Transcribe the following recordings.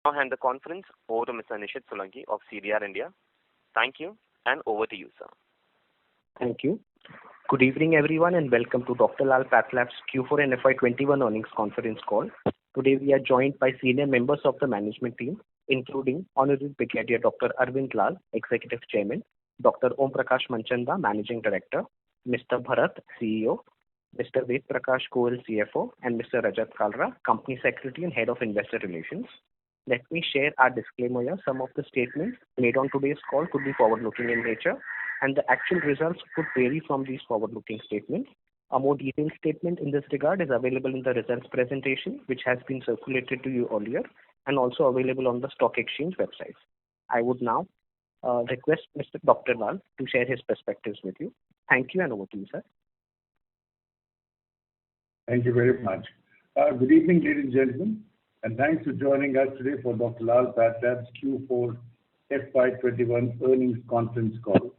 Now hand the conference over to Mr. Nishit Solanki of CDR India. Thank you, and over to you, sir. Thank you. Good evening, everyone, and welcome to Dr. Lal PathLabs Q4 and FY21 earnings conference call. Today, we are joined by senior members of the management team, including Honorable Brigadier Dr. Arvind Lal, Executive Chairman, Dr. Om Prakash Manchanda, Managing Director, Mr. Bharat, CEO, Mr. Ved Prakash Goel, CFO, and Mr. Rajat Kalra, Company Secretary and Head of Investor Relations. Let me share our disclaimer here. Some of the statements made on today's call could be forward-looking in nature, and the actual results could vary from these forward-looking statements. A more detailed statement in this regard is available in the results presentation, which has been circulated to you earlier and also available on the stock exchange websites. I would now request Mr. Dr. Lal to share his perspectives with you. Thank you, and over to you, sir. Thank you very much. Good evening, ladies and gentlemen, and thanks for joining us today for Dr. Lal PathLabs Q4 FY21 earnings conference call.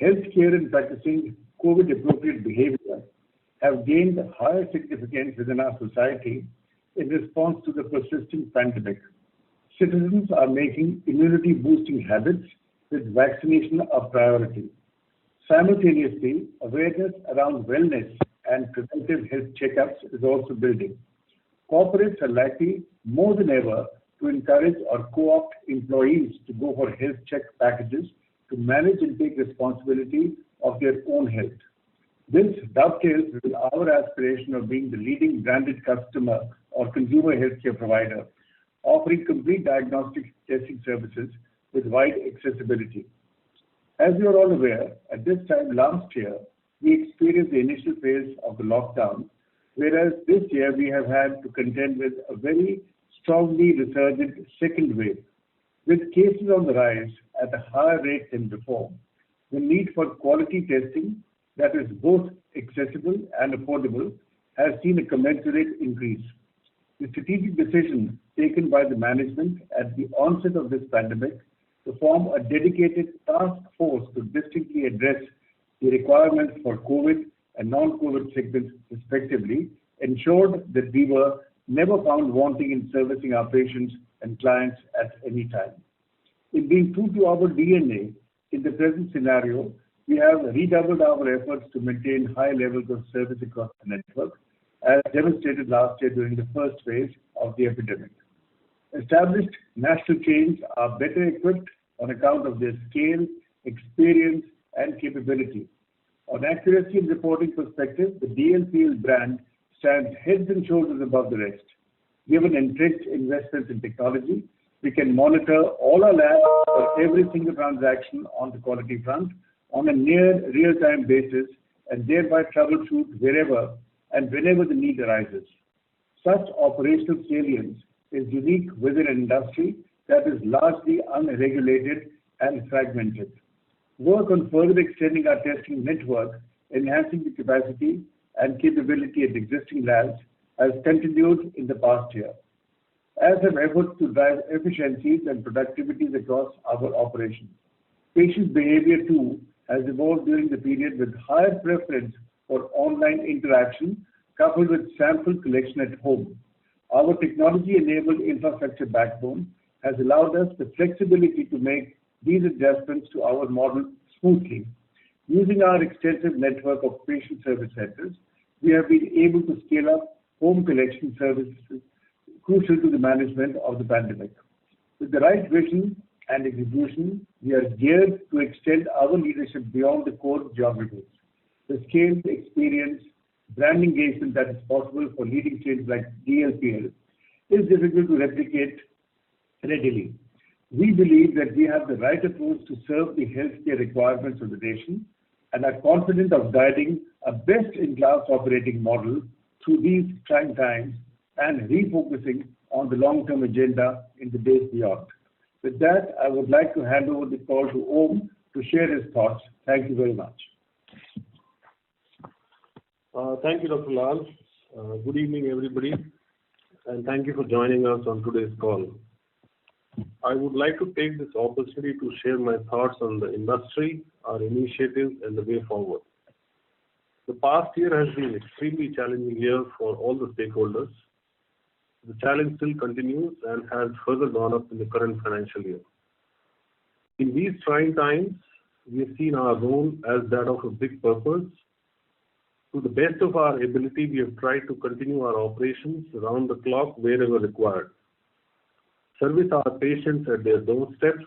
Healthcare and practicing COVID-appropriate behavior have gained higher significance within our society in response to the persisting pandemic. Citizens are making immunity-boosting habits with vaccination a priority. Simultaneously, awareness around wellness and preventive health checkups is also building. Corporates are likely more than ever to encourage or co-opt employees to go for health check packages to manage and take responsibility of their own health. This dovetails with our aspiration of being the leading branded customer or consumer healthcare provider, offering complete diagnostic testing services with wide accessibility. As you are all aware, at this time last year, we experienced the initial phase of the lockdown, whereas this year we have had to contend with a very strongly resurgent second wave. With cases on the rise at a higher rate than before, the need for quality testing that is both accessible and affordable has seen a commensurate increase. The strategic decision taken by the management at the onset of this pandemic to form a dedicated task force to distinctly address the requirements for COVID and non-COVID segments respectively ensured that we were never found wanting in servicing our patients and clients at any time. In being true to our DNA, in the present scenario, we have redoubled our efforts to maintain high levels of service across the network, as demonstrated last year during the first phase of the epidemic. Established national chains are better equipped on account of their scale, experience, and capability. On accuracy and reporting perspective, the DLPL brand stands heads and shoulders above the rest. Given entrenched investments in technology, we can monitor all our labs for every single transaction on the quality front on a near real-time basis and thereby troubleshoot wherever and whenever the need arises. Such operational salience is unique within an industry that is largely unregulated and fragmented. Work on further extending our testing network, enhancing the capacity and capability at existing labs has continued in the past year, as have efforts to drive efficiencies and productivities across our operations. Patient behavior too has evolved during the period with higher preference for online interaction coupled with sample collection at home. Our technology-enabled infrastructure backbone has allowed us the flexibility to make these adjustments to our model smoothly. Using our extensive network of patient service centers, we have been able to scale up home collection services crucial to the management of the pandemic. With the right vision and execution, we are geared to extend our leadership beyond the core geographies. The scale, experience, brand engagement that is possible for leading chains like DLPL is difficult to replicate readily. We believe that we have the right approach to serve the healthcare requirements of the nation and are confident of guiding a best-in-class operating model through these trying times and refocusing on the long-term agenda in the days beyond. With that, I would like to hand over the call to Om to share his thoughts. Thank you very much. Thank you, Dr. Lal. Good evening, everybody, and thank you for joining us on today's call. I would like to take this opportunity to share my thoughts on the industry, our initiatives, and the way forward. The past year has been an extremely challenging year for all the stakeholders. the challenge still continues and has further gone up in the current financial year. In these trying times, we have seen our role as that of a big purpose. To the best of our ability, we have tried to continue our operations around the clock wherever required. Service our patients at their doorsteps,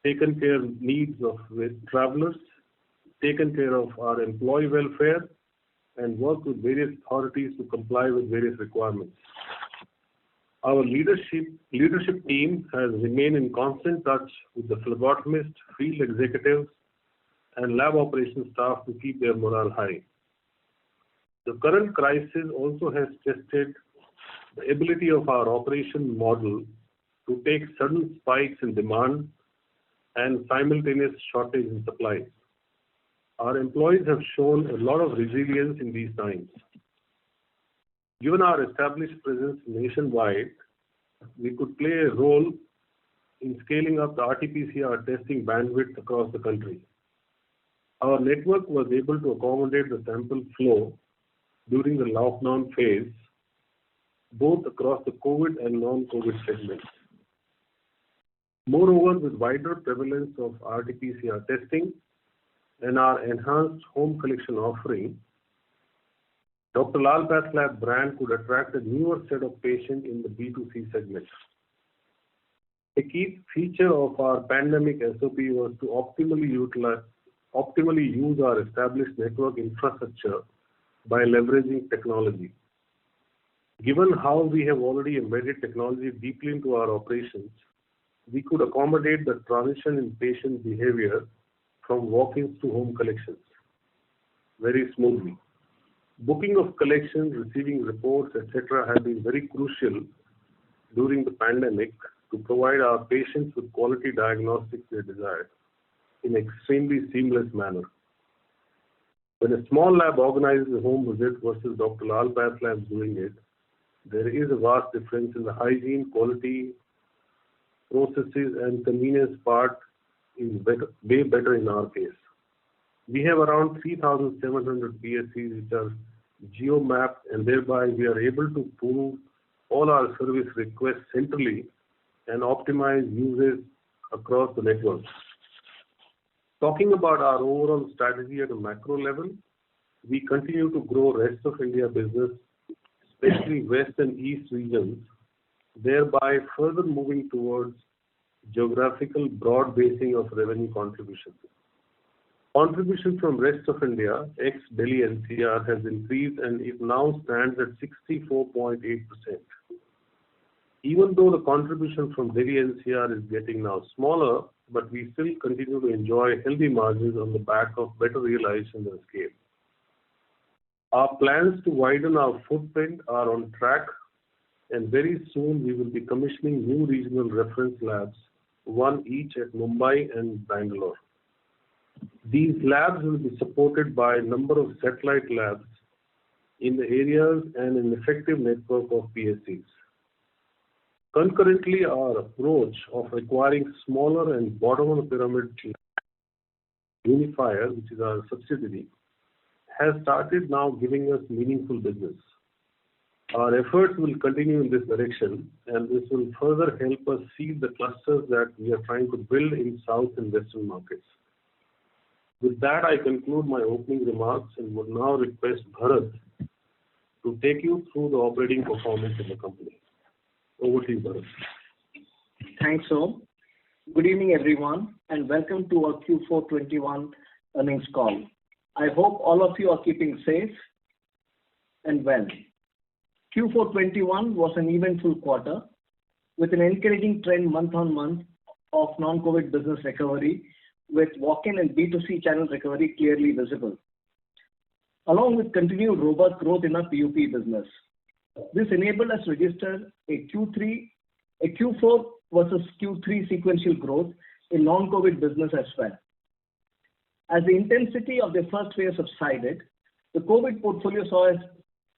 taken care of needs of travelers, taken care of our employee welfare, and work with various authorities to comply with various requirements. Our leadership team has remained in constant touch with the phlebotomist, field executives, and lab operations staff to keep their morale high. The current crisis also has tested the ability of our operation model to take sudden spikes in demand and simultaneous shortage in supplies. Our employees have shown a lot of resilience in these times. Given our established presence nationwide, we could play a role in scaling up the RT-PCR testing bandwidth across the country. Our network was able to accommodate the sample flow during the lockdown phase, both across the COVID and non-COVID segments. Moreover, with wider prevalence of RT-PCR testing and our enhanced home collection offering, Dr. Lal PathLabs brand could attract a newer set of patients in the B2C segment. A key feature of our pandemic SOP was to optimally use our established network infrastructure by leveraging technology. Given how we have already embedded technology deeply into our operations, we could accommodate the transition in patient behavior from walk-ins to home collections very smoothly. Booking of collections, receiving reports, etc. have been very crucial during the pandemic to provide our patients with quality diagnostics they desire in an extremely seamless manner. When a small lab organizes a home visit versus Dr. Lal PathLabs doing it, there is a vast difference in the hygiene, quality, processes, and convenience part is way better in our case. We have around 3,700 PSCs which are geo-mapped, and thereby we are able to pull all our service requests centrally and optimize usage across the network. Talking about our overall strategy at a macro level, we continue to grow rest of India business, especially West and East regions, thereby further moving towards geographical broad basing of revenue contribution. Contribution from rest of India, ex-Delhi NCR, has increased and it now stands at 64.8%. Even though the contribution from Delhi NCR is getting now smaller, but we still continue to enjoy healthy margins on the back of better realization and scale. Our plans to widen our footprint are on track, and very soon we will be commissioning new regional reference labs, one each at Mumbai and Bangalore. These labs will be supported by a number of satellite labs in the areas and an effective network of PSCs. Concurrently, our approach of acquiring smaller and bottom of the pyramid Unifier, which is our subsidiary, has started now giving us meaningful business. Our efforts will continue in this direction, and this will further help us seed the clusters that we are trying to build in South and Western markets. With that, I conclude my opening remarks and would now request Bharat to take you through the operating performance of the company. Over to you, Bharat. Thanks, Om. Good evening, everyone, and welcome to our Q4 21 earnings call. I hope all of you are keeping safe and well. Q4 21 was an eventful quarter with an encouraging trend month on month of non-COVID business recovery, with walk-in and B2C channel recovery clearly visible, along with continued robust growth in our PUP business. This enabled us to register a Q4 versus Q3 sequential growth in non-COVID business as well. As the intensity of the first wave subsided, the COVID portfolio saw a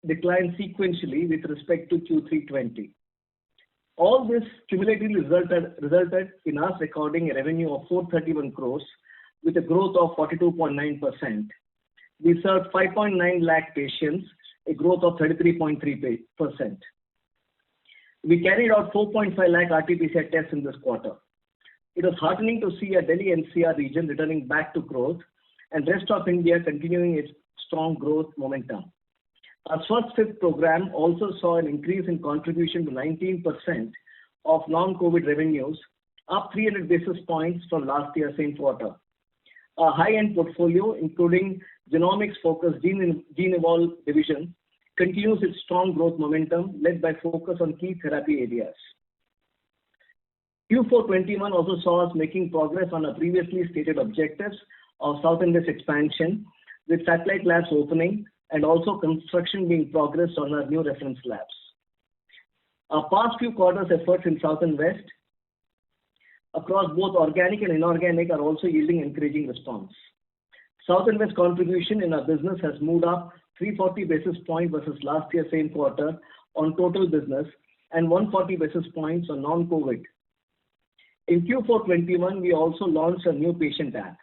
decline sequentially with respect to Q3 20. All this cumulatively resulted in us recording a revenue of 431 crores with a growth of 42.9%. We served 5.9 lakh patients, a growth of 33.3%. We carried out 4.5 lakh RT-PCR tests in this quarter. It was heartening to see a Delhi NCR region returning back to growth and rest of India continuing its strong growth momentum. Our Swasthfit program also saw an increase in contribution to 19% of non-COVID revenues, up 300 basis points from last year same quarter. Our high-end portfolio, including genomics-focused GeneEvolve division, continues its strong growth momentum led by focus on key therapy areas. Q4 21 also saw us making progress on our previously stated objectives of South and West expansion, with satellite labs opening and also construction being progressed on our new reference labs. Our past few quarters' efforts in South and West across both organic and inorganic are also yielding encouraging response. South and West contribution in our business has moved up 340 basis points versus last year same quarter on total business and 140 basis points on non-COVID. In Q4 21, we also launched a new patient app.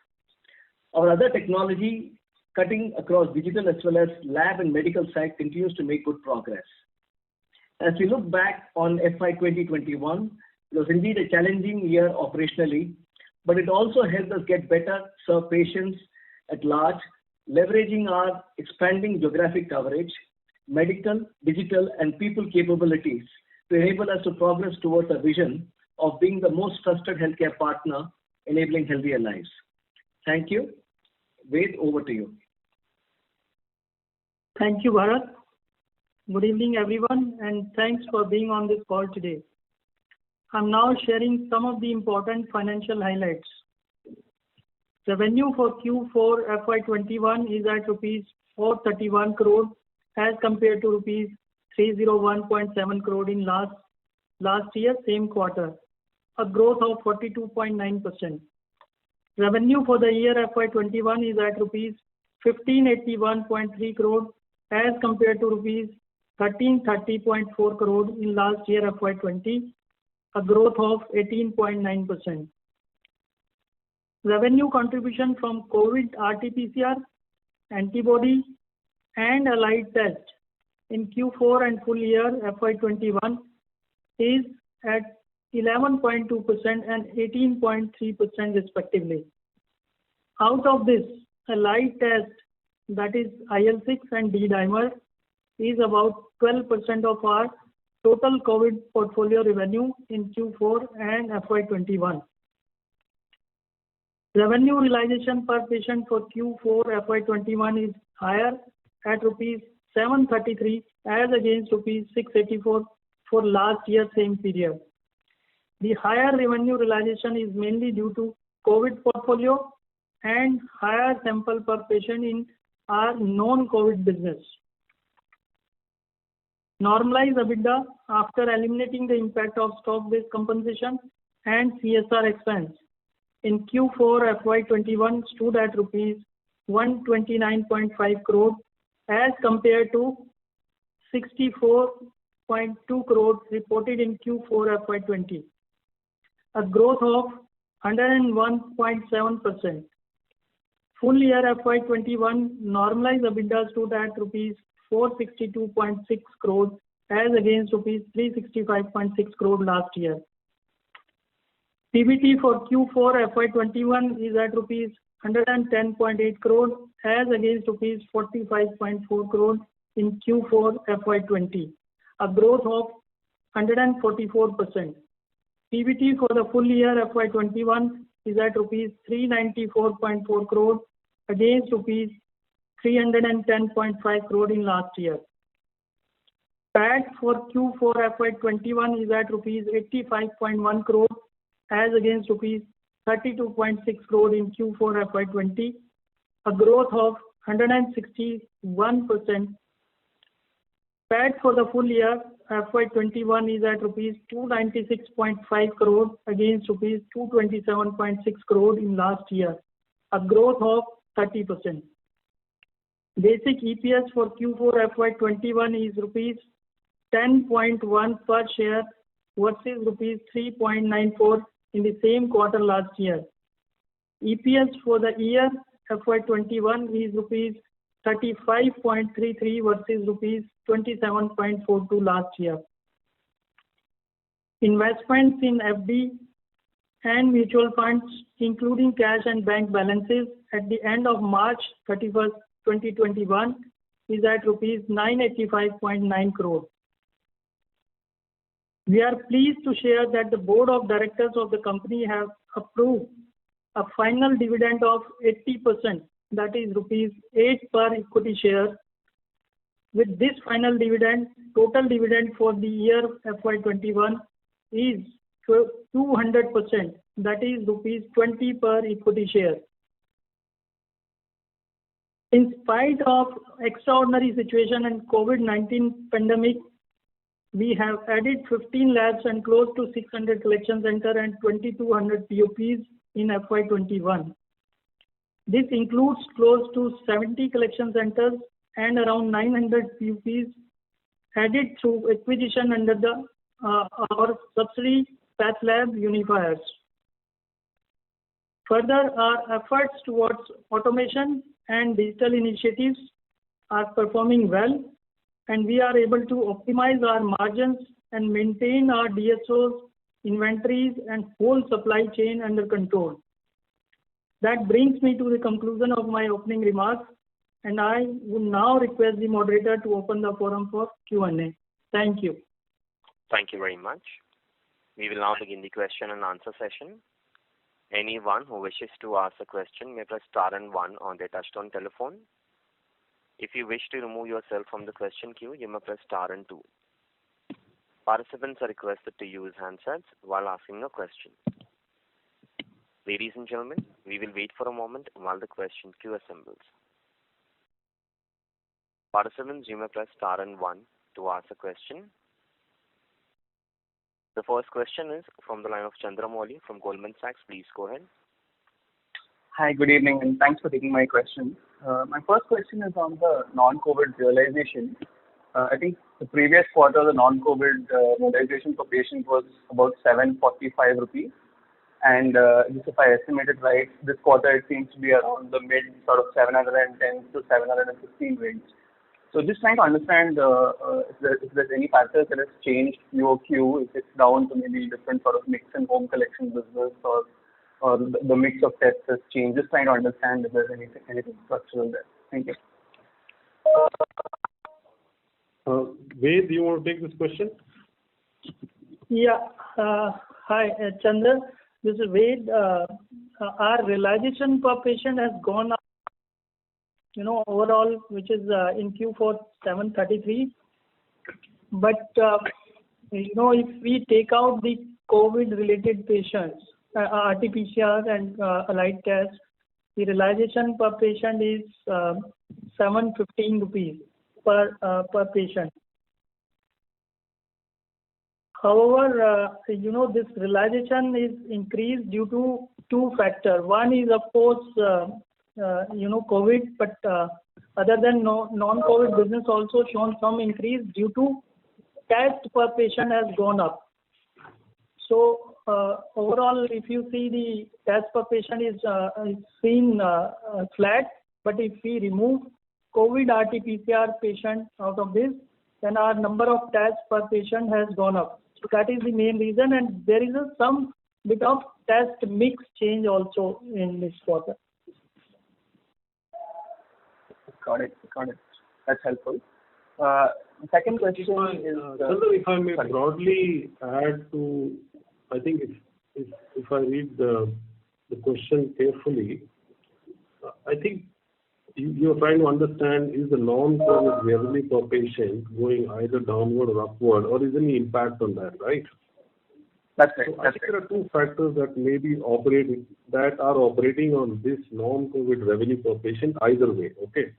Our other technology cutting across digital as well as lab and medical side continues to make good progress. As we look back on FY 2021, it was indeed a challenging year operationally, but it also helped us get better serve patients at large, leveraging our expanding geographic coverage, medical, digital, and people capabilities to enable us to progress towards our vision of being the most trusted healthcare partner enabling healthier lives. Thank you. Ved, over to you. Thank you, Bharat. Good evening, everyone, and thanks for being on this call today. I'm now sharing some of the important financial highlights. Revenue for Q4 FY21 is at rupees 431 crore as compared to rupees 301.7 crore in last year same quarter, a growth of 42.9%. Revenue for the year FY21 is at rupees 1581.3 crore as compared to rupees 1330.4 crore in last year FY20, a growth of 18.9%. Revenue contribution from COVID RT-PCR, antibody, and allied test in Q4 and full year FY21 is at 11.2% and 18.3% respectively. Out of this, allied test, that is IL-6 and D-dimer, is about 12% of our total COVID portfolio revenue in Q4 and FY21. Revenue realization per patient for Q4 FY21 is higher at rupees 733 as against rupees 684 for last year same period. The higher revenue realization is mainly due to COVID portfolio and higher sample per patient in our non-COVID business. Normalized EBITDA after eliminating the impact of stock-based compensation and CSR expense in Q4 FY21 stood at rupees 129.5 crore as compared to 64.2 crore reported in Q4 FY20, a growth of 101.7%. Full year FY21 normalized EBITDA stood at rupees 462.6 crore as against rupees 365.6 crore last year. PBT for Q4 FY21 is at rupees 110.8 crore as against rupees 45.4 crore in Q4 FY20, a growth of 144%. PBT for the full year FY21 is at rupees 394.4 crore against rupees 310.5 crore in last year. PAT for Q4 FY21 is at rupees 85.1 crore as against rupees 32.6 crore in Q4 FY20, a growth of 161%. PAT for the full year FY21 is at rupees 296.5 crore against rupees 227.6 crore in last year, a growth of 30%. Basic EPS for Q4 FY21 is rupees 10.1 per share versus rupees 3.94 in the same quarter last year. EPS for the year FY21 is rupees 35.33 versus rupees 27.42 last year. investments in FD and mutual funds, including cash and bank balances at the end of March 31st, 2021 is at rupees 985.9 crore. We are pleased to share that the board of directors of the company have approved a final dividend of 80%, that is rupees 8 per equity share. With this final dividend, total dividend for the year FY21 is 200%, that is rupees 20 per equity share. In spite of extraordinary situation and COVID-19 pandemic, we have added 15 labs and close to 600 collection center and 2200 POPs in FY21. This includes close to 70 collection centers and around 900 POPs added through acquisition under the our subsidiary PathLab Unifiers. Further, our efforts towards automation and digital initiatives are performing well, and we are able to optimize our margins and maintain our DSOs, inventories, and whole supply chain under control. That brings me to the conclusion of my opening remarks, and I would now request the moderator to open the forum for Q&A. Thank you. Thank you very much. We will now begin the question and answer session. Anyone who wishes to ask a question may press star and one on their touchtone telephone. If you wish to remove yourself from the question queue, you may press star and two. Participants are requested to use handsets while asking a question. Ladies and gentlemen, we will wait for a moment while the question queue assembles. Participants, you may press star and one to ask a question. The first question is from the line of Chandramouli from Goldman Sachs. Please go ahead. Hi, good evening, and thanks for taking my question. My first question is on the non-COVID realization. I think the previous quarter, the non-COVID realization per patient was about 745 rupees. And if I estimated right, this quarter it seems to be around the mid sort of 710 to 715 range. So just trying to understand if there's any factors that has changed QOQ, if it's down to maybe different sort of mix and home collection business or the mix of tests has changed. Just trying to understand if there's anything structural there. Thank you. Ved, do you want to take this question? Yeah. Hi, Chandra. This is Ved. Our realization per patient has gone up, overall, which is in Q4 733. But, if we take out the COVID-related patients, RT-PCR and allied tests, the realization per patient is 715 rupees per patient. However, this realization is increased due to two factors. One is, of course, COVID, but other than non-COVID business also shown some increase due to test per patient has gone up. So overall, if you see the test per patient is seen flat, but if we remove COVID RT-PCR patient out of this, then our number of tests per patient has gone up. So that is the main reason, and there is some bit of test mix change also in this quarter. Got it. That's helpful. Second question is... Chandra, if I may broadly add to, I think if I read the question carefully, I think you're trying to understand, is the non-COVID revenue per patient going either downward or upward, or is there any impact on that, right? That's right. So I think there are two factors that are operating on this non-COVID revenue per patient either way. Okay.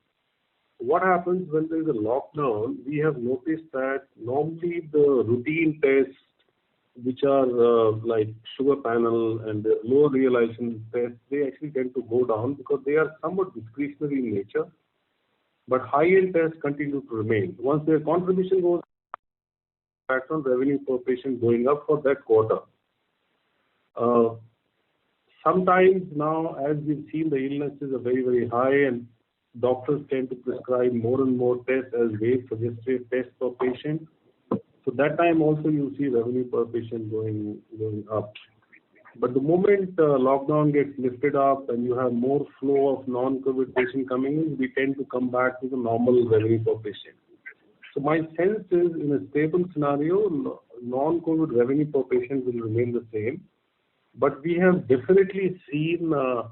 What happens when there is a lockdown? We have noticed that normally the routine tests, which are like sugar panel and the low realization tests, they actually tend to go down because they are somewhat discretionary in nature. But high-end tests continue to remain. Once their contribution goes, impact on revenue per patient going up for that quarter. Sometimes now, as we've seen, the illnesses are very, very high, and doctors tend to prescribe more and more tests as Ved suggested, tests per patient. So So that time also you see revenue per patient going up. But the moment lockdown gets lifted up and you have more flow of non-COVID patient coming in, we tend to come back to the normal revenue per patient. So my sense is, in a stable scenario, non-COVID revenue per patient will remain the same. But we have definitely seen a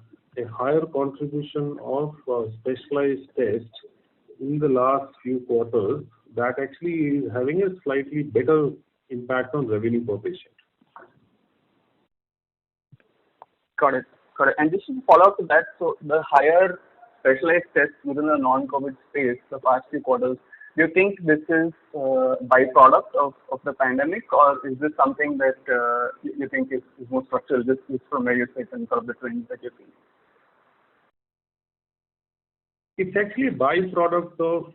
higher contribution of specialized tests in the last few quarters that actually is having a slightly better impact on revenue per patient. Got it. And just to follow up to that, so the higher specialized tests within the non-COVID space the past few quarters, do you think this is byproduct of the pandemic, or is this something that you think is more structural, just from where you sit and sort of the trends that you're seeing? It's actually a byproduct of,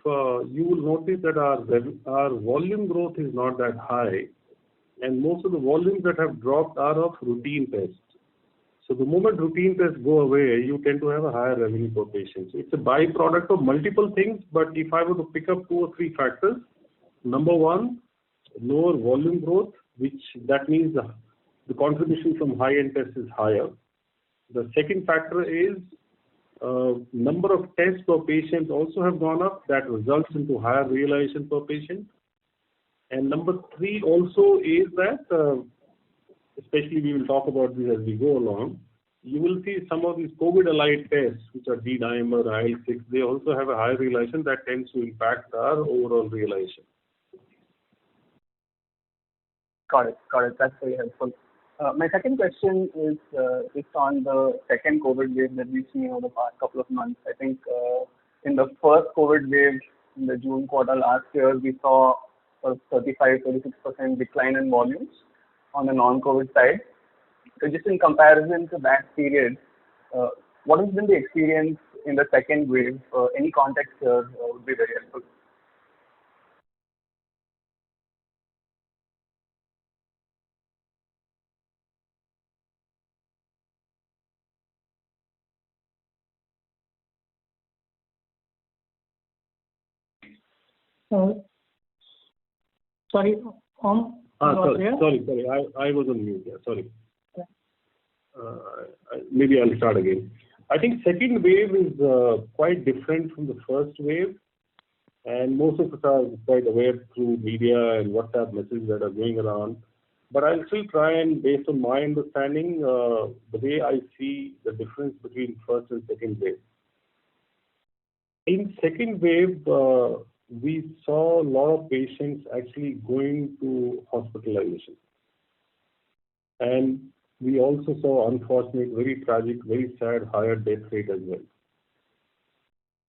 you will notice that our volume growth is not that high, and most of the volumes that have dropped are of routine tests. So the moment routine tests go away, you tend to have a higher revenue per patient. So it's a byproduct of multiple things, but if I were to pick up 2 or 3 factors, number one, lower volume growth, that means the contribution from high-end tests is higher. The second factor is number of tests per patient also have gone up. That results into higher realization per patient. And number 3 also is that, especially we will talk about this as we go along, you will see some of these COVID-allied tests, which are D-dimer, IL-6, they also have a higher realization that tends to impact our overall realization. Got it. That's very helpful. My second question is just on the second COVID wave that we've seen over the past couple of months. I think in the first COVID wave in the June quarter last year, we saw a 35-36% decline in volumes on the non-COVID side. So just in comparison to that period, what has been the experience in the second wave? Any context here would be very helpful. Sorry, Sorry. I was on mute. Yeah, sorry. Maybe I'll start again. I think second wave is quite different from the first wave, and most of us are quite aware through media and WhatsApp messages that are going around. But I'll still try and, based on my understanding, the way I see the difference between first and second wave. In second wave, we saw a lot of patients actually going to hospitalization. And we also saw, unfortunately, very tragic, very sad, higher death rate as well.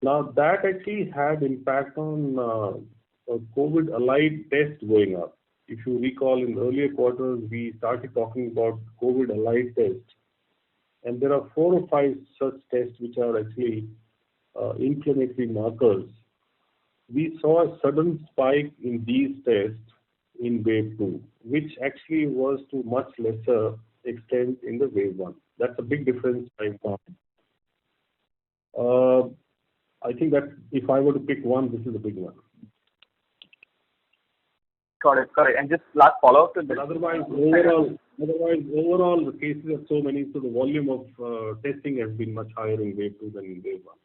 Now, that actually had impact on COVID-allied tests going up. If you recall, in earlier quarters, we started talking about COVID-allied tests. And there are 4 or 5 such tests which are actually inflammatory markers. We saw a sudden spike in these tests in wave 2, which actually was to much lesser extent in the wave 1. That's a big difference I found. I think that if I were to pick one, this is a big one. Got it. And just last follow-up to this. Otherwise, overall, the cases are so many, so the volume of testing has been much higher in wave 2 than in wave 1.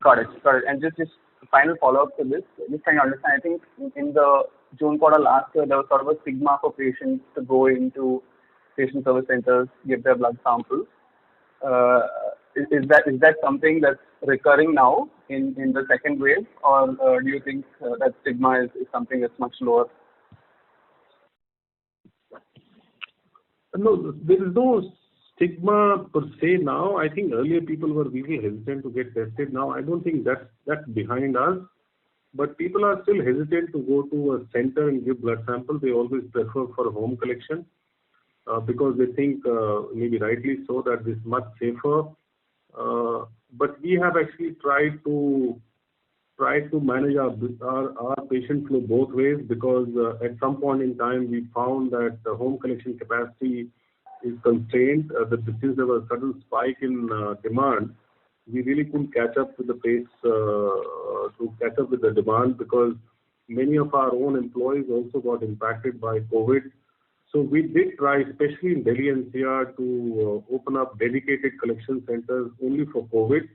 Got it. And just final follow-up to this, just trying to understand, I think in the June quarter last year, there was sort of a stigma for patients to go into patient service centers, give their blood samples. Is that something that's recurring now in the second wave, or do you think that stigma is something that's much lower? No, there is no stigma per se now. I think earlier people were really hesitant to get tested. Now I don't think that's behind us. But people are still hesitant to go to a center and give blood samples. They always prefer for home collection because they think, maybe rightly so, that this is much safer. But we have actually tried to manage our patient flow both ways, because at some point in time we found that the home collection capacity is constrained. Since there was a sudden spike in demand, we really couldn't catch up with the pace to catch up with the demand, because many of our own employees also got impacted by COVID. So we did try, especially in Delhi NCR, to open up dedicated collection centers only for COVID.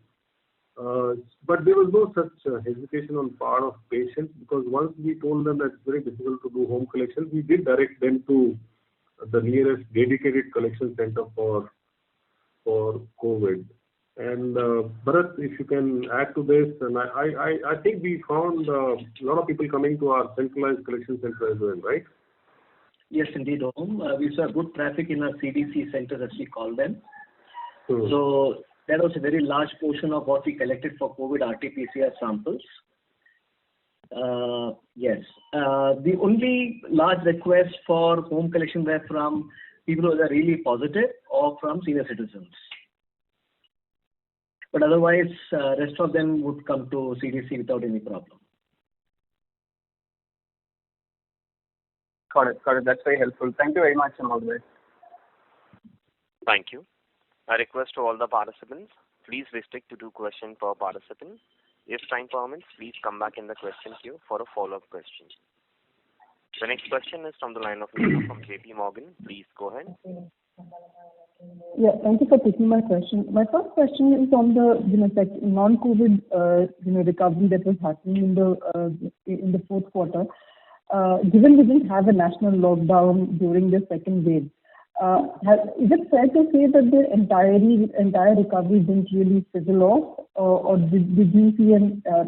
But there was no such hesitation on part of patients, because once we told them that it's very difficult to do home collections, we did direct them to the nearest dedicated collection center for COVID. And Bharat, if you can add to this, and I think we found a lot of people coming to our centralized collection center as well, right? Yes, indeed, Om. We saw good traffic in our CDC centers, as we call them. So that was a very large portion of what we collected for COVID RT-PCR samples. Yes. The only large request for home collection were from people who are really positive or from senior citizens. But otherwise, rest of them would come to CDC without any problem. Got it. That's very helpful. Thank you very much, and all the best. Thank you. I request to all the participants, please restrict to 2 questions per participant. If time permits, please come back in the question queue for a follow-up question. The next question is from the line of Neha from JP Morgan. Please go ahead. Yeah, thank you for taking my question. My first question is on the non-COVID recovery that was happening in the fourth quarter. Given we didn't have a national lockdown during the second wave, is it fair to say that the entire recovery didn't really fizzle off, or did you see a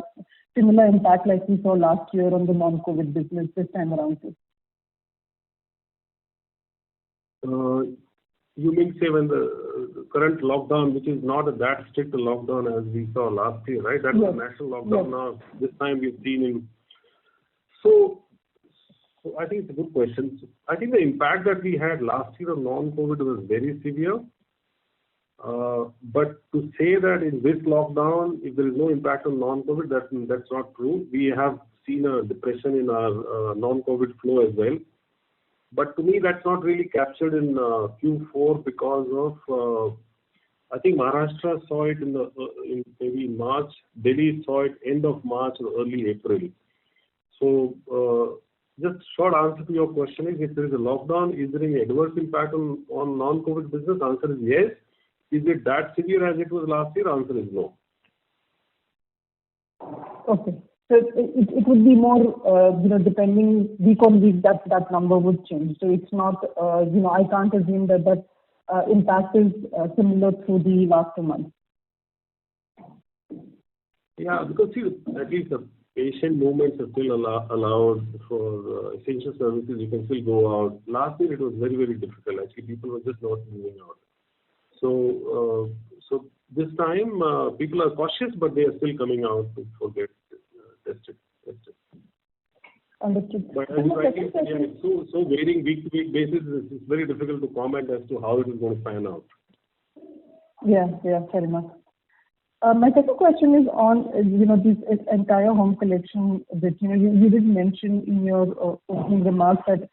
similar impact like we saw last year on the non-COVID business this time around too? You mean say when the current lockdown, which is not that strict a lockdown as we saw last year, right? That's a national lockdown now. This time we've seen in. So I think it's a good question. I think the impact that we had last year on non-COVID was very severe. But to say that in this lockdown, if there is no impact on non-COVID, that's not true. We have seen a depression in our non-COVID flow as well. But to me, that's not really captured in Q4 because of, I think Maharashtra saw it in maybe March, Delhi saw it end of March or early April. So just short answer to your question is, if there is a lockdown, is there any adverse impact on non-COVID business? Answer is yes. Is it that severe as it was last year? Answer is no. Okay. So it would be more, depending week on week that number would change. So it's not, I can't assume that impact is similar through the last 2 months. Yeah, because see, at least the patient movements are still allowed for essential services. You can still go out. Last year it was very, very difficult. Actually, people were just not moving out. So this time people are cautious, but they are still coming out to get tested. Understood. But as you rightly said, it's so varying week to week basis. It's very difficult to comment as to how it is going to pan out. Yeah, fair enough. My second question is on this entire home collection that you did mention in your opening remarks that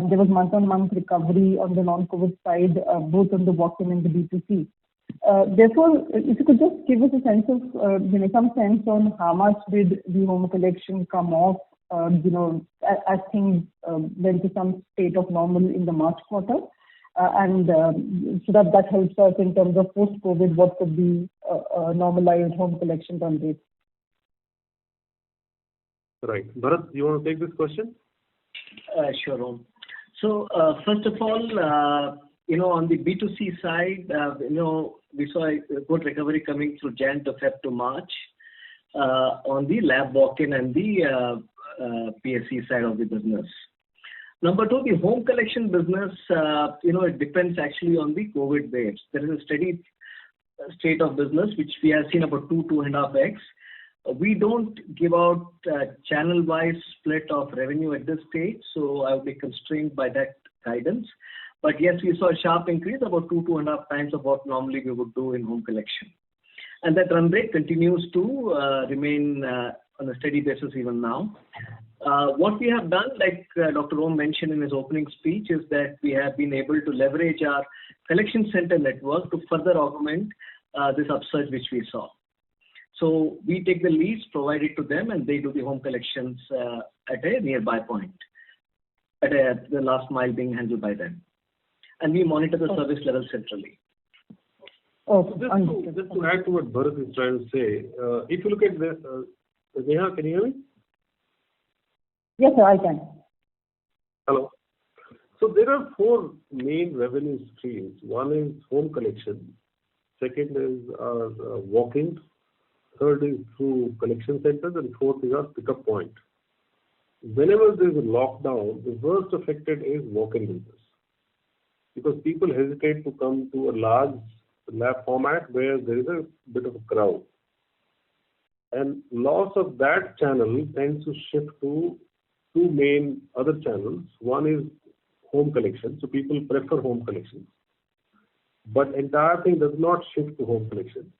there was month-on-month recovery on the non-COVID side, both on the walk-in and the B2C. Therefore, if you could just give us a sense of, some sense on how much did the home collection come off, as things went to some state of normal in the March quarter, and so that helps us in terms of post-COVID, what could be a normalized home collection run rate. Right. Bharat, you want to take this question? Sure, Om. So first of all, on the B2C side, we saw a good recovery coming through Jan to Feb to March on the lab walk-in and the PSC side of the business. Number two, the home collection business, it depends actually on the COVID waves. There is a steady state of business which we have seen about 2.5x. We don't give out channel-wise split of revenue at this stage, so I will be constrained by that guidance. But yes, we saw a sharp increase, about 2.5 times of what normally we would do in home collection. And that run rate continues to remain on a steady basis even now. What we have done, like Dr. Om mentioned in his opening speech, is that we have been able to leverage our collection center network to further augment this upsurge which we saw. So we take the leads, provide it to them, and they do the home collections at a nearby point, at the last mile being handled by them. And we monitor the service level centrally. Just to add to what Bharat is trying to say, if you look at Neha, can you hear me? Yes, sir, I can. Hello. So there are 4 main revenue streams. One is home collection. Second is walk-ins. Third is through collection centers, and fourth is our pickup point. Whenever there is a lockdown, the worst affected is walk-in business, because people hesitate to come to a large lab format where there is a bit of a crowd. And loss of that channel tends to shift to 2 main other channels. One is home collection, so people prefer home collection. But entire thing does not shift to home collection.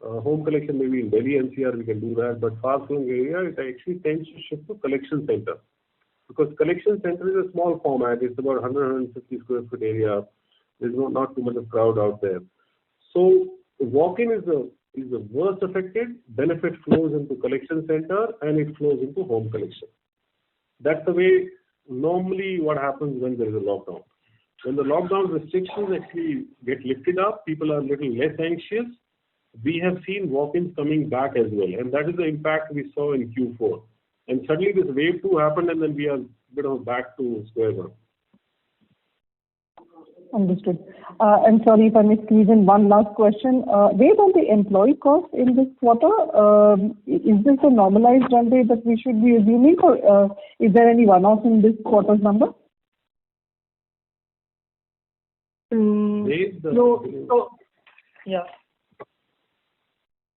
Home collection maybe in Delhi NCR we can do that, but far-flung area it actually tends to shift to collection center, because collection center is a small format. It's about 150 square foot area. There's not too much of crowd out there. So walk-in is the worst affected. Benefit flows into collection center and it flows into home collection. That's the way normally what happens when there is a lockdown. When the lockdown restrictions actually get lifted up, people are a little less anxious. We have seen walk-ins coming back as well, and that is the impact we saw in Q4. And suddenly this wave 2 happened, and then we are a bit of back to square one. Understood. And sorry if I may squeeze in one last question. Based on the employee cost in this quarter, is this a normalized run rate that we should be assuming, or is there any one-off in this quarter's number?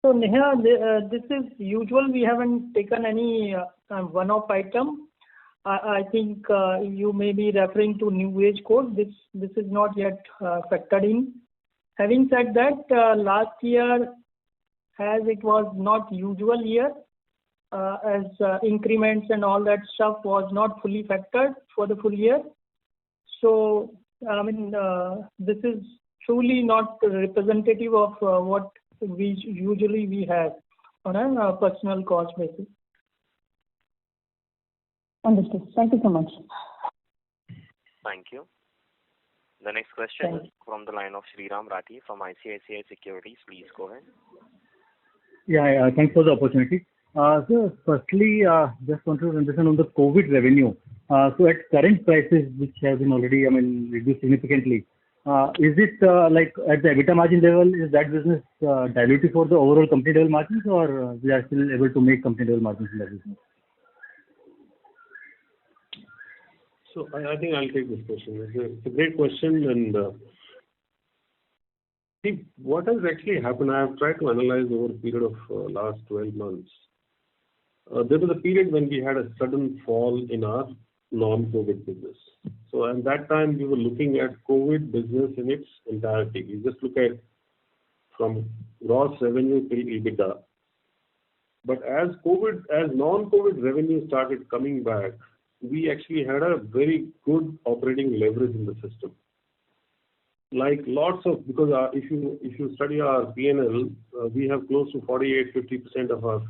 So Neha, this is usual. We haven't taken any one-off item. I think you may be referring to new wage code. This is not yet factored in. Having said that, last year, as it was not usual year, as increments and all that stuff was not fully factored for the full year. So I mean, this is truly not representative of what we usually have on a personal cost basis. Understood. Thank you so much. Thank you. The next question is from the line of Sriram Rathi from ICICI Securities. Please go ahead. Yeah, thanks for the opportunity. So firstly, just want to understand on the COVID revenue. So at current prices, which have been already, reduced significantly, is it like at the EBITDA margin level, is that business dilutive for the overall company level margins, or we are still able to make company level margins in that business? So I think I'll take this question. It's a great question, and see what has actually happened. I have tried to analyze over a period of last 12 months. There was a period when we had a sudden fall in our non-COVID business. So at that time we were looking at COVID business in its entirety. You just look at from gross revenue till EBITDA. But as non-COVID revenue started coming back, we actually had a very good operating leverage in the system. Like because if you study our P&L, we have close to 48-50% of our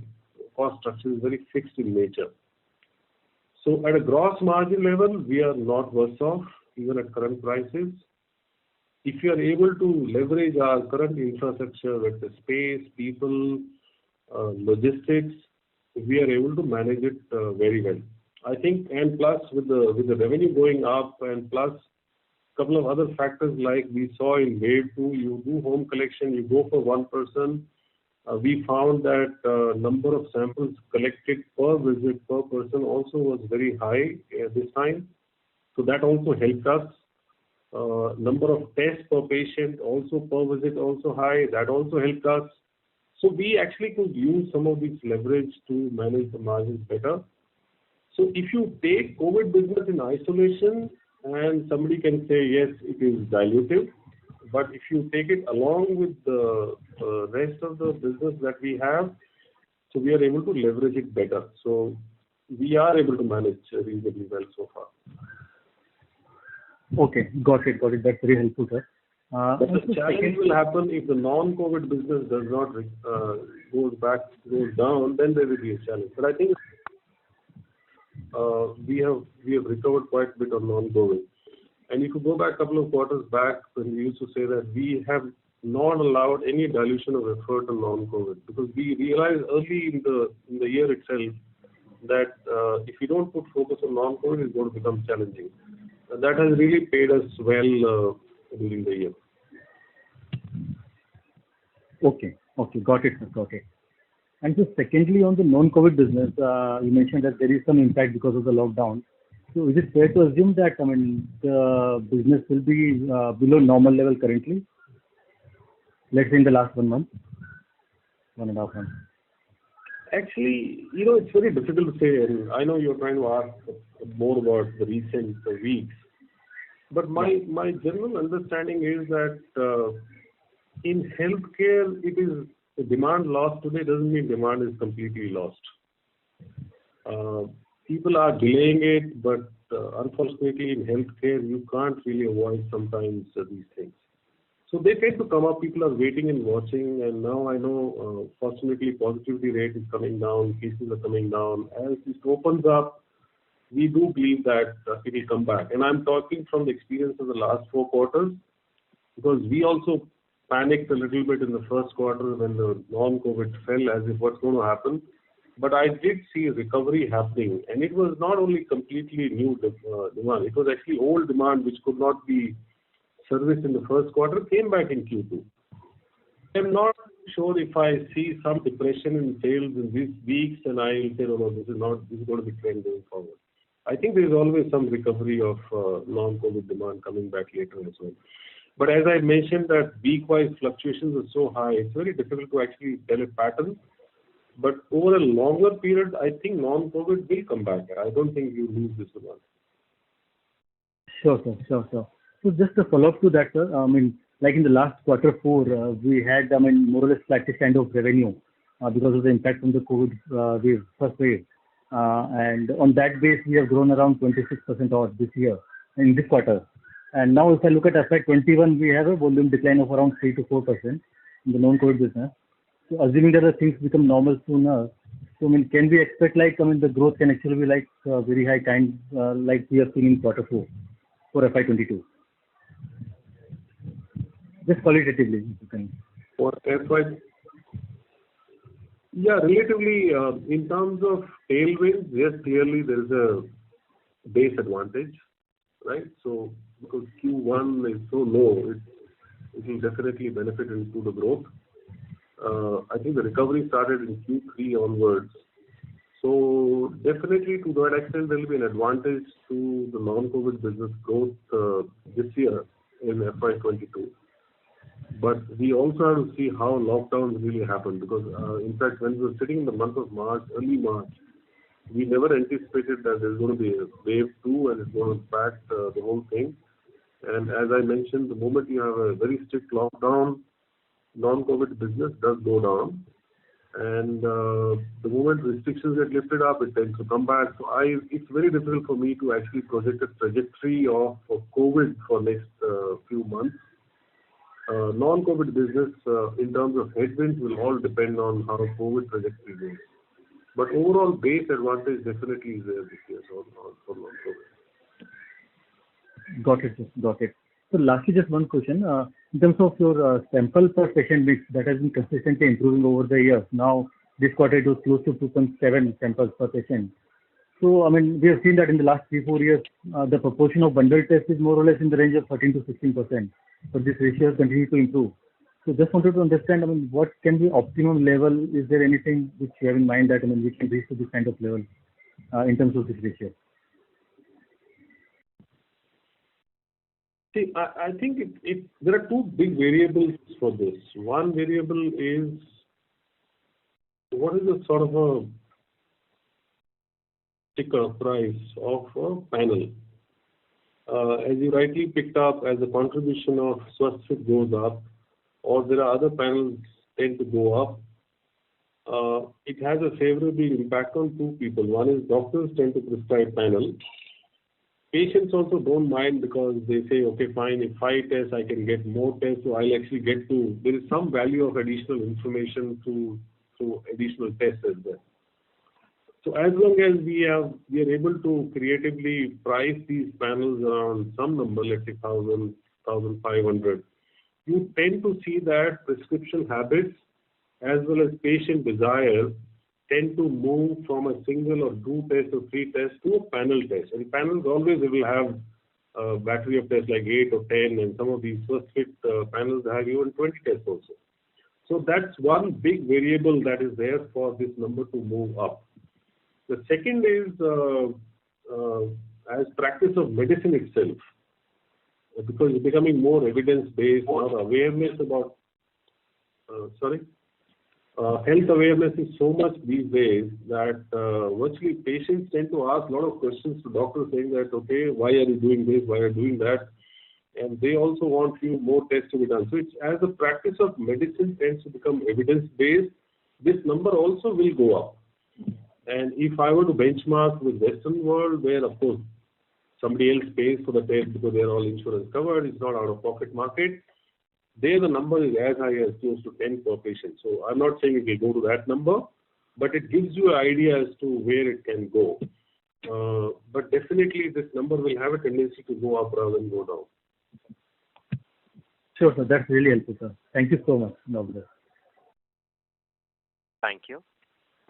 cost structure is very fixed in nature. So at a gross margin level, we are not worse off even at current prices. If you are able to leverage our current infrastructure with the space, people, logistics, we are able to manage it very well. I think, and plus with the revenue going up, and plus a couple of other factors like we saw in wave 2, you do home collection, you go for one person. We found that number of samples collected per visit per person also was very high this time. So that also helped us. Number of tests per patient also per visit also high. That also helped us. So we actually could use some of this leverage to manage the margins better. So if you take COVID business in isolation, and somebody can say, yes, it is dilutive. But if you take it along with the rest of the business that we have, so we are able to leverage it better. So we are able to manage reasonably well so far. Okay, got it. That's very helpful, sir. But the challenge will happen if the non-COVID business does not goes down, then there will be a challenge. But I think we have recovered quite a bit on non-COVID. And if you go back a couple of quarters back, when we used to say that we have not allowed any dilution of effort on non-COVID, because we realized early in the year itself that if you don't put focus on non-COVID, it's going to become challenging. And that has really paid us well during the year. Okay, got it. And so secondly, on the non-COVID business, you mentioned that there is some impact because of the lockdown. So is it fair to assume that, the business will be below normal level currently? Let's say in the last 1 month, 1.5 months. Actually, it's very difficult to say. And I know you're trying to ask more about the recent weeks. But my general understanding is that in healthcare, it is the demand lost today doesn't mean demand is completely lost. People are delaying it, but unfortunately in healthcare, you can't really avoid sometimes these things. So they tend to come up, people are waiting and watching, and now I know, fortunately, positivity rate is coming down, cases are coming down. As this opens up, we do believe that it will come back. And I'm talking from the experience of the last 4 quarters, because we also panicked a little bit in the first quarter when the non-COVID fell, as if what's going to happen. But I did see a recovery happening, and it was not only completely new demand, it was actually old demand which could not be serviced in the first quarter, came back in Q2. I'm not sure if I see some depression in sales in these weeks, and I will say, no, this is going to be trend going forward. I think there is always some recovery of non-COVID demand coming back later as well. But as I mentioned, that week-wise fluctuations are so high, it's very difficult to actually tell a pattern. But over a longer period, I think non-COVID will come back. I don't think you lose this demand. Sure. So just a follow-up to that, sir. Like in the last Q4, we had, more or less flattish kind of revenue because of the impact from the COVID first wave. And on that base, we have grown around 26% odd this year, in this quarter. And now if I look at FY21, we have a volume decline of around 3 to 4% in the non-COVID business. So assuming that the things become normal sooner, so can we expect the growth can actually be very high kind, like we have seen in Q4 for FY22? Just qualitatively, if you can. For FY, yeah, relatively, in terms of tailwinds, yes, clearly there is a base advantage, right? So because Q1 is so low, it will definitely benefit into the growth. I think the recovery started in Q3 onwards. So definitely to that extent, there will be an advantage to the non-COVID business growth this year in FY22. But we also have to see how lockdowns really happen, because in fact, when we were sitting in the month of March, early March, we never anticipated that there's going to be a wave 2 and it's going to impact the whole thing. And as I mentioned, the moment you have a very strict lockdown, non-COVID business does go down. And the moment restrictions get lifted up, it tends to come back. So it's very difficult for me to actually project a trajectory of COVID for next few months. Non-COVID business, in terms of headwinds, will all depend on how COVID trajectory goes. But overall base advantage definitely is there this year for non-COVID. Got it. So lastly, just one question. In terms of your sample per patient mix, that has been consistently improving over the years. Now, this quarter it was close to 2.7 samples per patient. So, we have seen that in the last 3-4 years, the proportion of bundle tests is more or less in the range of 13 to 16%. But this ratio has continued to improve. So just wanted to understand, what can be optimum level? Is there anything which you have in mind that, we can reach to this kind of level in terms of this ratio? See, I think there are two big variables for this. One variable is what is the sort of a sticker price of a panel. As you rightly picked up, as the contribution of Swasthfit goes up, or there are other panels tend to go up, it has a favorable impact on two people. One is doctors tend to prescribe panel, patients also don't mind because they say, okay, fine, if 5 tests, I can get more tests, so I'll actually get to, there is some value of additional information through additional tests as well. So as long as we are able to creatively price these panels around some number, let's say 1,000, 1,500, you tend to see that prescription habits as well as patient desire tend to move from a single or 2 tests or 3 tests to a panel test. And panels always will have a battery of tests like 8 or 10, and some of these first fit panels have even 20 tests also. So that's one big variable that is there for this number to move up. The second is as practice of medicine itself, because it's becoming more evidence-based, more awareness about, health awareness is so much these days that virtually patients tend to ask a lot of questions to doctors saying that, okay, why are you doing this, why are you doing that? And they also want few more tests to be done. So it's, as the practice of medicine tends to become evidence-based, this number also will go up. And if I were to benchmark with Western world, where of course somebody else pays for the test because they are all insurance covered, it's not out-of-pocket market, there the number is as high as close to 10 per patient. So I'm not saying it will go to that number, but it gives you an idea as to where it can go. But definitely this number will have a tendency to go up rather than go down. Sure, sir. That's really helpful, sir. Thank you so much, Doctor. Thank you.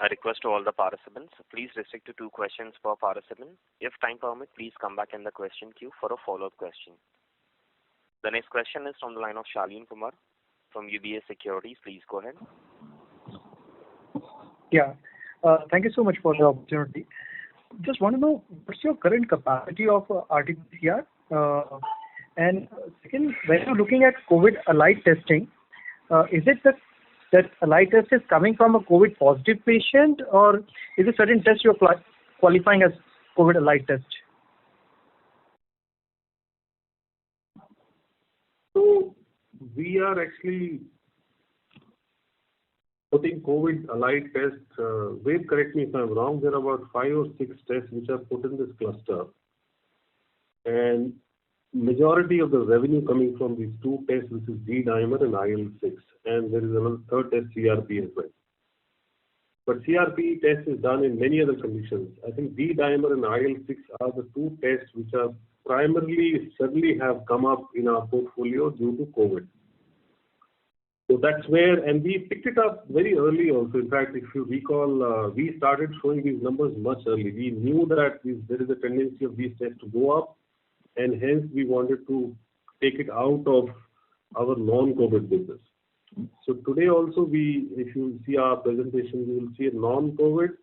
I request to all the participants, please restrict to 2 questions per participant. If time permits, please come back in the question queue for a follow-up question. The next question is from the line of Shaleen Kumar from UBS Securities. Please go ahead. Yeah. Thank you so much for the opportunity. Just want to know, what's your current capacity of RT-PCR? And second, when you're looking at COVID allied testing, is it that allied test is coming from a COVID positive patient, or is a certain test you're qualifying as COVID allied test? So we are actually putting COVID allied tests. Wait, correct me if I'm wrong. There are about 5 or 6 tests which are put in this cluster, and majority of the revenue coming from these 2 tests, which is D-dimer and IL-6, and there is another third test, CRP as well. But CRP test is done in many other conditions. I think D-dimer and IL-6 are the 2 tests which are primarily suddenly have come up in our portfolio due to COVID. So that's where, and we picked it up very early also. In fact, if you recall, we started showing these numbers much early. We knew that there is a tendency of these tests to go up, and hence we wanted to take it out of our non-COVID business. So today also if you see our presentation, you will see a non-COVID,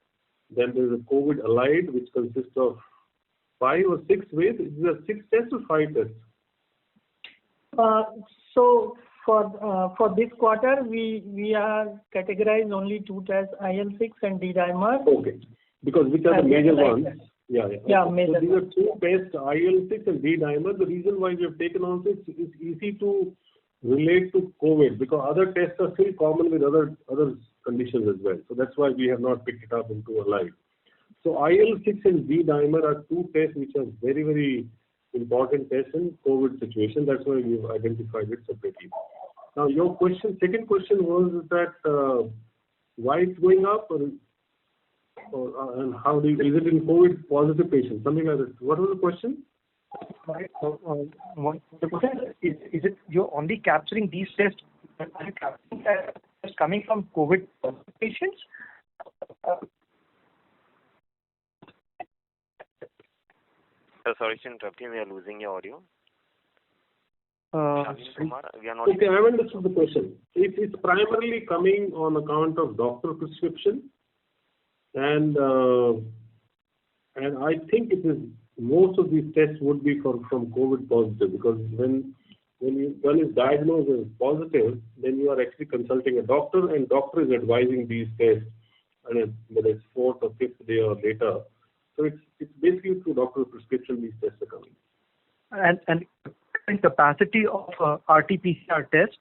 then there is a COVID allied, which consists of 5 or 6 ways. Is it 6 tests or 5 tests? So for this quarter, we are categorized only 2 tests, IL-6 and D-dimer. Okay, because which are the major ones? Yeah. Yeah, okay. major. So these are 2 tests, IL-6 and D-dimer. The reason why we have taken on this is easy to relate to COVID, because other tests are still common with other conditions as well. So that's why we have not picked it up into a live. So IL-6 and D-dimer are 2 tests which are very, very important tests in COVID situation. That's why we've identified it separately. Now your second question was that why it's going up, and how is it in COVID positive patients, something like that. What was the question? Right. The question is it you're only capturing these tests, are you capturing tests coming from COVID positive patients? Sorry to interrupt you. We are losing your audio. Kumar, we are not. Okay, I have understood the question. It's primarily coming on account of doctor prescription, and I think it is most of these tests would be from COVID positive, because when one is diagnosed as positive, then you are actually consulting a doctor, and doctor is advising these tests, and whether it's 4th or 5th day or later. So it's basically through doctor prescription these tests are coming. And capacity of RT-PCR test?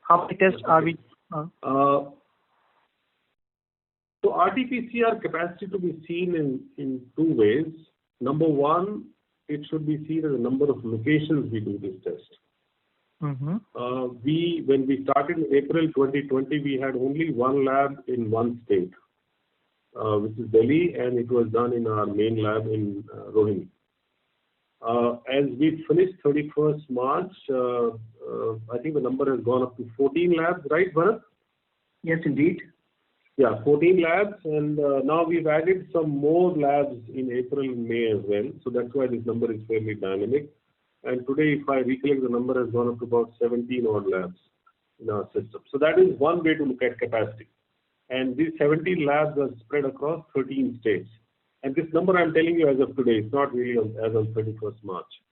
How many tests are we? So RT-PCR capacity to be seen in two ways. Number one, it should be seen as the number of locations we do this test. When we started in April 2020, we had only one lab in one state, which is Delhi, and it was done in our main lab in Rohini. As we finished 31st March, I think the number has gone up to 14 labs, right, Bharat? Yes, indeed. Yeah, 14 labs, and now we've added some more labs in April and May as well. So that's why this number is fairly dynamic. And today, if I recollect, the number has gone up to about 17 odd labs in our system. So that is one way to look at capacity. And these 17 labs are spread across 13 states. And this number I'm telling you as of today, it's not really as of 31st March.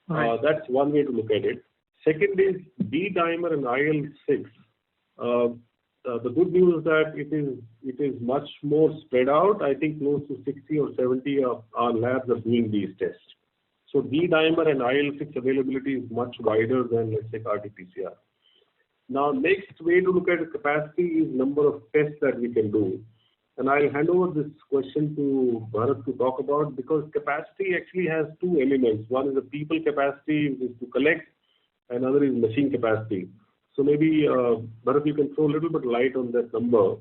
Right. That's one way to look at it. Second is D-dimer and IL-6. The good news is that it is much more spread out. I think close to 60 or 70 of our labs are doing these tests. So D-dimer and IL-6 availability is much wider than, let's say, RT-PCR. Now, next way to look at the capacity is number of tests that we can do. And I'll hand over this question to Bharat to talk about, because capacity actually has two elements. One is the people capacity, which is to collect, and another is machine capacity. So maybe Bharat, you can throw a little bit light on that number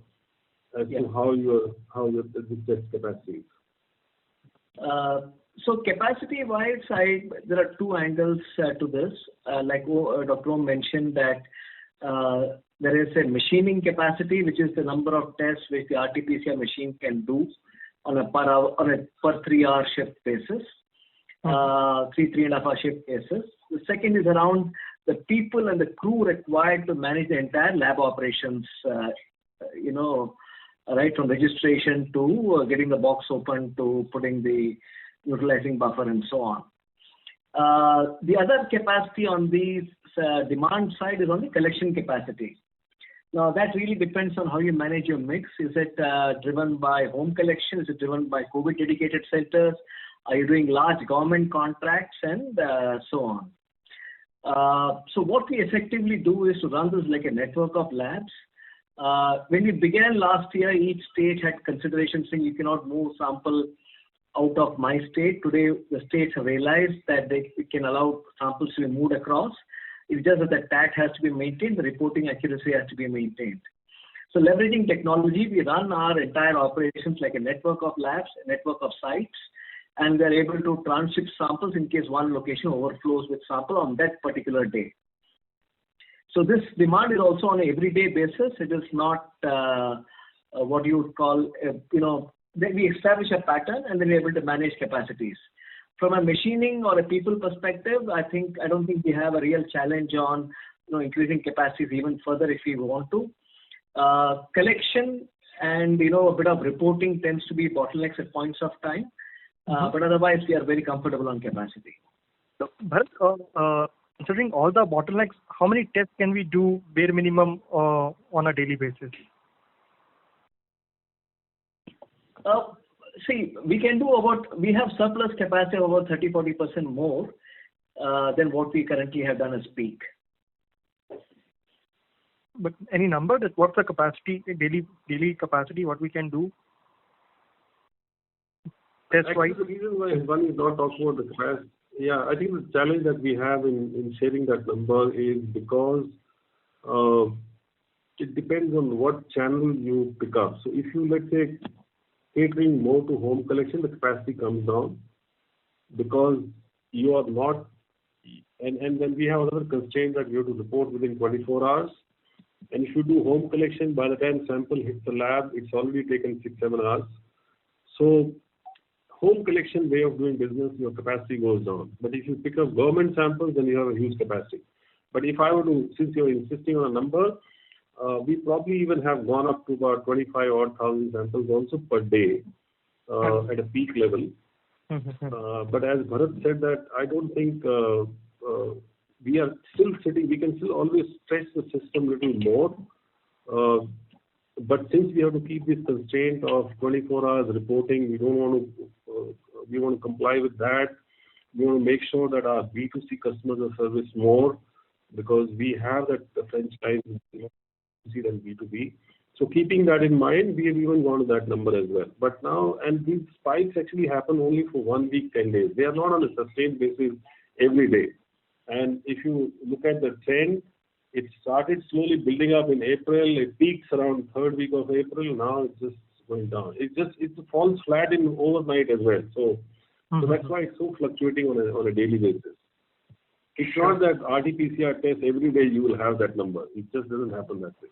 as to how your test capacity is. So capacity-wise, there are two angles to this. Like Dr. Om mentioned that there is a machining capacity, which is the number of tests which the RT-PCR machine can do on a per 3-hour shift basis, 3.5-hour shift basis. The second is around the people and the crew required to manage the entire lab operations, right from registration to getting the box open to putting the neutralizing buffer and so on. The other capacity on the demand side is on the collection capacity. Now that really depends on how you manage your mix. Is it driven by home collection? Is it driven by COVID dedicated centers? Are you doing large government contracts and so on? So what we effectively do is to run this like a network of labs. When we began last year, each state had considerations saying you cannot move sample out of my state. Today, the states have realized that they can allow samples to be moved across. It's just that the tag has to be maintained, the reporting accuracy has to be maintained. So leveraging technology, we run our entire operations like a network of labs, a network of sites, and we're able to transship samples in case one location overflows with sample on that particular day. So this demand is also on an everyday basis. It is not what you would call, then we establish a pattern and then we're able to manage capacities. From a machining or a people perspective, I don't think we have a real challenge on increasing capacities even further if we want to. Collection and a bit of reporting tends to be bottlenecks at points of time, but otherwise we are very comfortable on capacity. So, Bharat, considering all the bottlenecks, how many tests can we do bare minimum on a daily basis? We have surplus capacity of about 30-40% more than what we currently have done as peak. But any number that what's the capacity, daily capacity, what we can do? Test-wise? The reason why one is not talking about the capacity, I think the challenge that we have in sharing that number is because it depends on what channel you pick up. So if you, let's say, catering more to home collection, the capacity comes down because you are not, and then we have another constraint that you have to report within 24 hours. And if you do home collection, by the time sample hits the lab, it's already taken 6-7 hours. So home collection way of doing business, your capacity goes down. But if you pick up government samples, then you have a huge capacity. But if I were to, since you're insisting on a number, we probably even have gone up to about 25,000 samples also per day at a peak level. But as Bharat said that, I don't think we are still sitting, we can still always stretch the system a little more. But since we have to keep this constraint of 24 hours reporting, we want to comply with that. We want to make sure that our B2C customers are serviced more because we have that franchise than B2B. So keeping that in mind, we have even gone to that number as well. But now, and these spikes actually happen only for 1 week, 10 days. They are not on a sustained basis every day. And if you look at the trend, it started slowly building up in April. It peaks around third week of April. Now it's just going down. It falls flat in overnight as well. So that's why it's so fluctuating on a daily basis. It's not that RT-PCR test every day you will have that number. It just doesn't happen that way.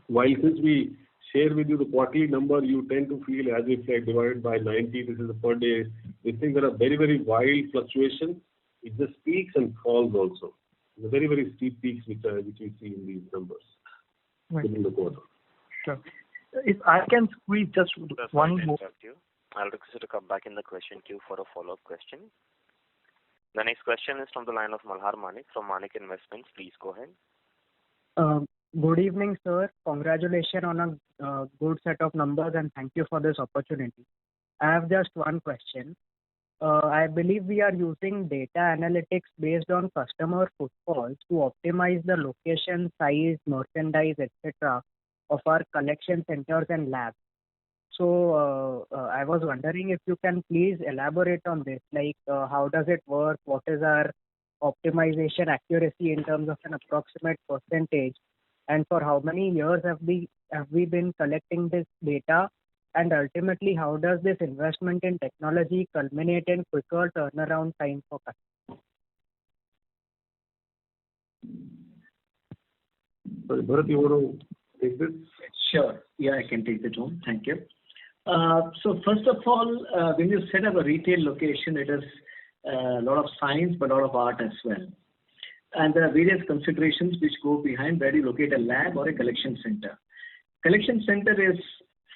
While since we share with you the quarterly number, you tend to feel as if like divided by 90, this is a per day. These things are a very, very wild fluctuation. It just peaks and falls also. The very, very steep peaks which we see in these numbers within the quarter. Sure. If I can squeeze just one more. I'll request you to come back in the question queue for a follow-up question. The next question is from the line of Malhar Manik from Manik Investments. Please go ahead. Good evening, sir. Congratulations on a good set of numbers and thank you for this opportunity. I have just one question. I believe we are using data analytics based on customer footfalls to optimize the location, size, merchandise, etc. of our collection centers and labs. So I was wondering if you can please elaborate on this, like how does it work, what is our optimization accuracy in terms of an approximate percentage, and for how many years have we been collecting this data, and ultimately how does this investment in technology culminate in quicker turnaround time for customers? Sorry, Bharat, you want to take this? Sure. Yeah, I can take it on. Thank you. So first of all, when you set up a retail location, it is a lot of science but a lot of art as well. And there are various considerations which go behind where you locate a lab or a collection center. Collection center is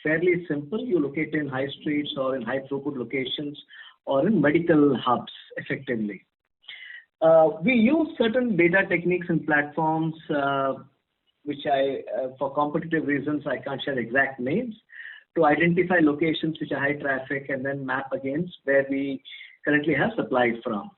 fairly simple. You locate in high streets or in high throughput locations or in medical hubs effectively. We use certain data techniques and platforms which for competitive reasons, I can't share exact names, to identify locations which are high traffic and then map against where we currently have supplies from.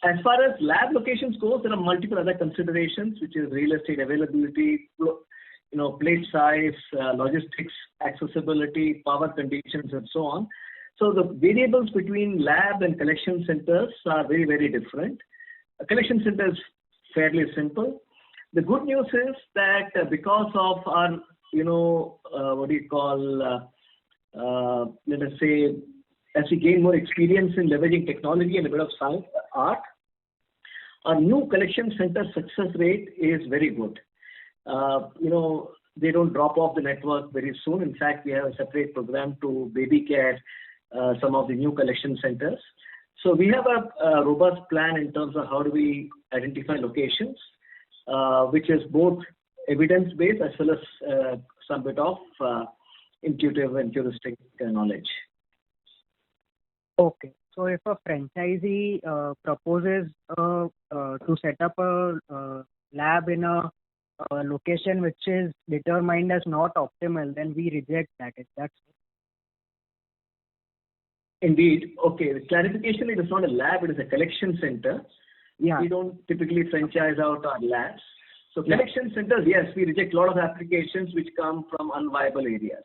As far as lab locations goes, there are multiple other considerations, which is real estate availability, plate size, logistics, accessibility, power conditions, and so on. So the variables between lab and collection centers are very, very different. A collection center is fairly simple. The good news is that because of our, let us say, as we gain more experience in leveraging technology and a bit of science, art, our new collection center success rate is very good. They don't drop off the network very soon. In fact, we have a separate program to baby care some of the new collection centers. So we have a robust plan in terms of how do we identify locations, which is both evidence-based as well as some bit of intuitive and heuristic knowledge. Okay. So if a franchisee proposes to set up a lab in a location which is determined as not optimal, then we reject that. Is that so? Indeed. Okay. The clarification, it is not a lab, it is a collection center. Yeah. We don't typically franchise out our labs. So collection centers, yes, we reject a lot of applications which come from unviable areas.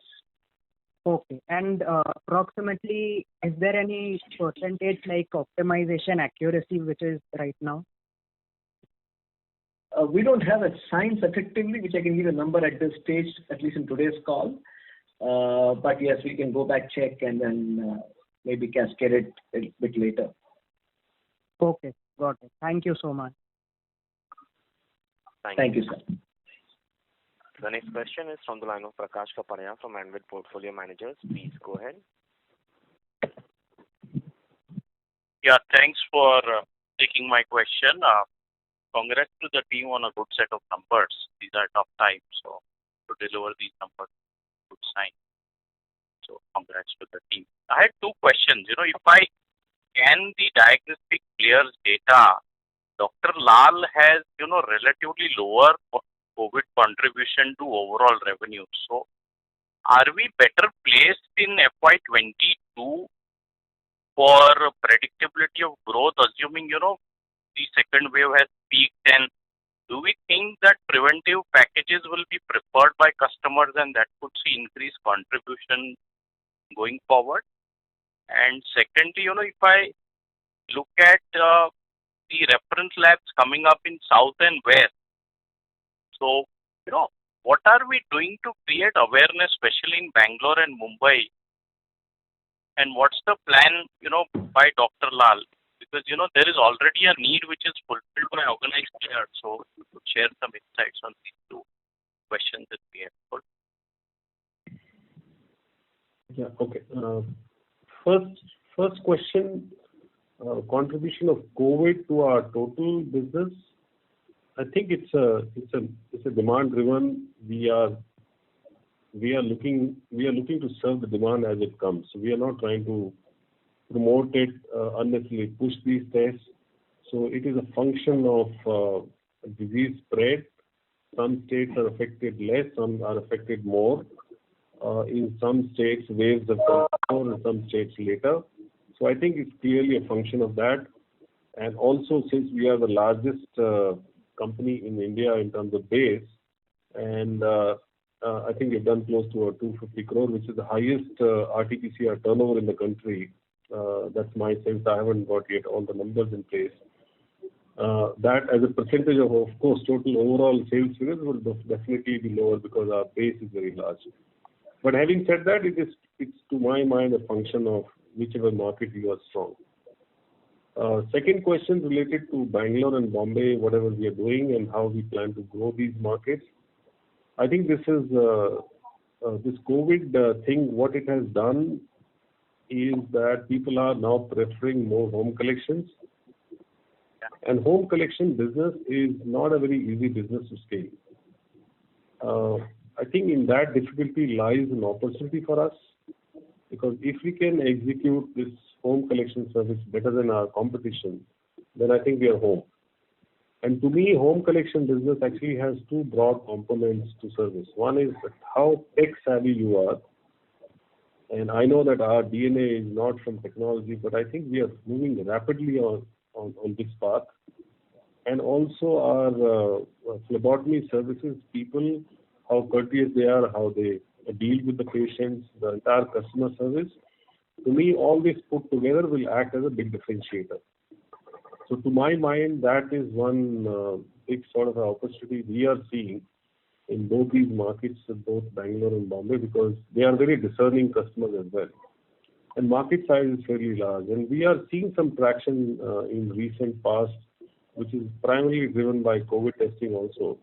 Okay. And approximately, is there any percentage like optimization accuracy which is right now? We don't have a science effectively, which I can give a number at this stage, at least in today's call. But yes, we can go back, check, and then maybe cascade it a bit later. Okay. Got it. Thank you so much. Thank you, sir. The next question is from the line of Prakash Kapadia from Anvil Portfolio Managers. Please go ahead. Yeah, thanks for taking my question. Congrats to the team on a good set of numbers. These are tough times, so to deliver these numbers, good sign. So congrats to the team. I had two questions. If I scan the diagnostic players data, Dr. Lal has, relatively lower COVID contribution to overall revenue. So are we better placed in FY22 for predictability of growth, assuming, the second wave has peaked and do we think that preventive packages will be preferred by customers and that could see increased contribution going forward? And secondly, if I look at the reference labs coming up in South and West, so, what are we doing to create awareness, especially in Bangalore and Mumbai? And what's the plan, by Dr. Lal? Because, there is already a need which is fulfilled by organized players. So, you could share some insights on these two questions that we have put. Yeah, okay. First question, contribution of COVID to our total business. I think it's a demand driven. We are looking to serve the demand as it comes. So we are not trying to promote it unnecessarily, push these tests. So it is a function of disease spread. Some states are affected less, some are affected more. In some states, waves have come more, in some states later. So I think it's clearly a function of that. And also, since we are the largest company in India in terms of base, and I think we've done close to 250 crore, which is the highest RT-PCR turnover in the country. That's my sense. I haven't got yet all the numbers in place. That as a percentage of course, total overall sales figures will definitely be lower because our base is very large. But having said that, it's to my mind a function of whichever market you are strong. Second question related to Bangalore and Bombay, whatever we are doing and how we plan to grow these markets. I think this is this COVID thing. What it has done is that people are now preferring more home collections, and home collection business is not a very easy business to scale. I think in that difficulty lies an opportunity for us, because if we can execute this home collection service better than our competition, then I think we are home. And to me, home collection business actually has two broad components to service. One is how tech savvy you are. And I know that our DNA is not from technology, but I think we are moving rapidly on this path. And also our phlebotomy services, people, how courteous they are, how they deal with the patients, the entire customer service. To me, all this put together will act as a big differentiator. So to my mind, that is one big sort of opportunity we are seeing in both these markets, both Bangalore and Bombay, because they are very discerning customers as well. And market size is fairly large. And we are seeing some traction in recent past, which is primarily driven by COVID testing also.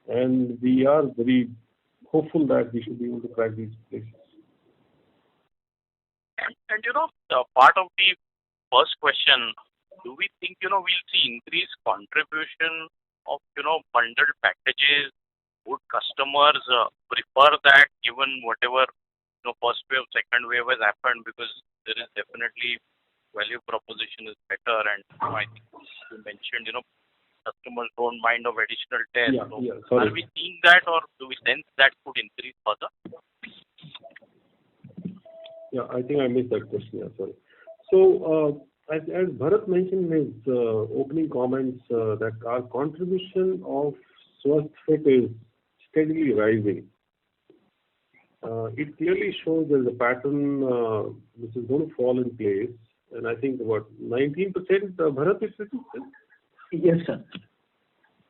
And we are very hopeful that we should be able to crack these places. And the part of the first question, do we think, we'll see increased contribution of, bundled packages? Would customers prefer that given whatever, first wave, second wave has happened? Because there is definitely value proposition is better. And I think you mentioned, customers don't mind of additional tests. Are we seeing that, or do we sense that could increase further? Yeah, I think I missed that question. Yeah, sorry. So, as Bharat mentioned in his opening comments, that our contribution of SwasthFit is steadily rising. It clearly shows there's a pattern which is going to fall in place. And I think about 19%, Bharat is it? Yes, sir.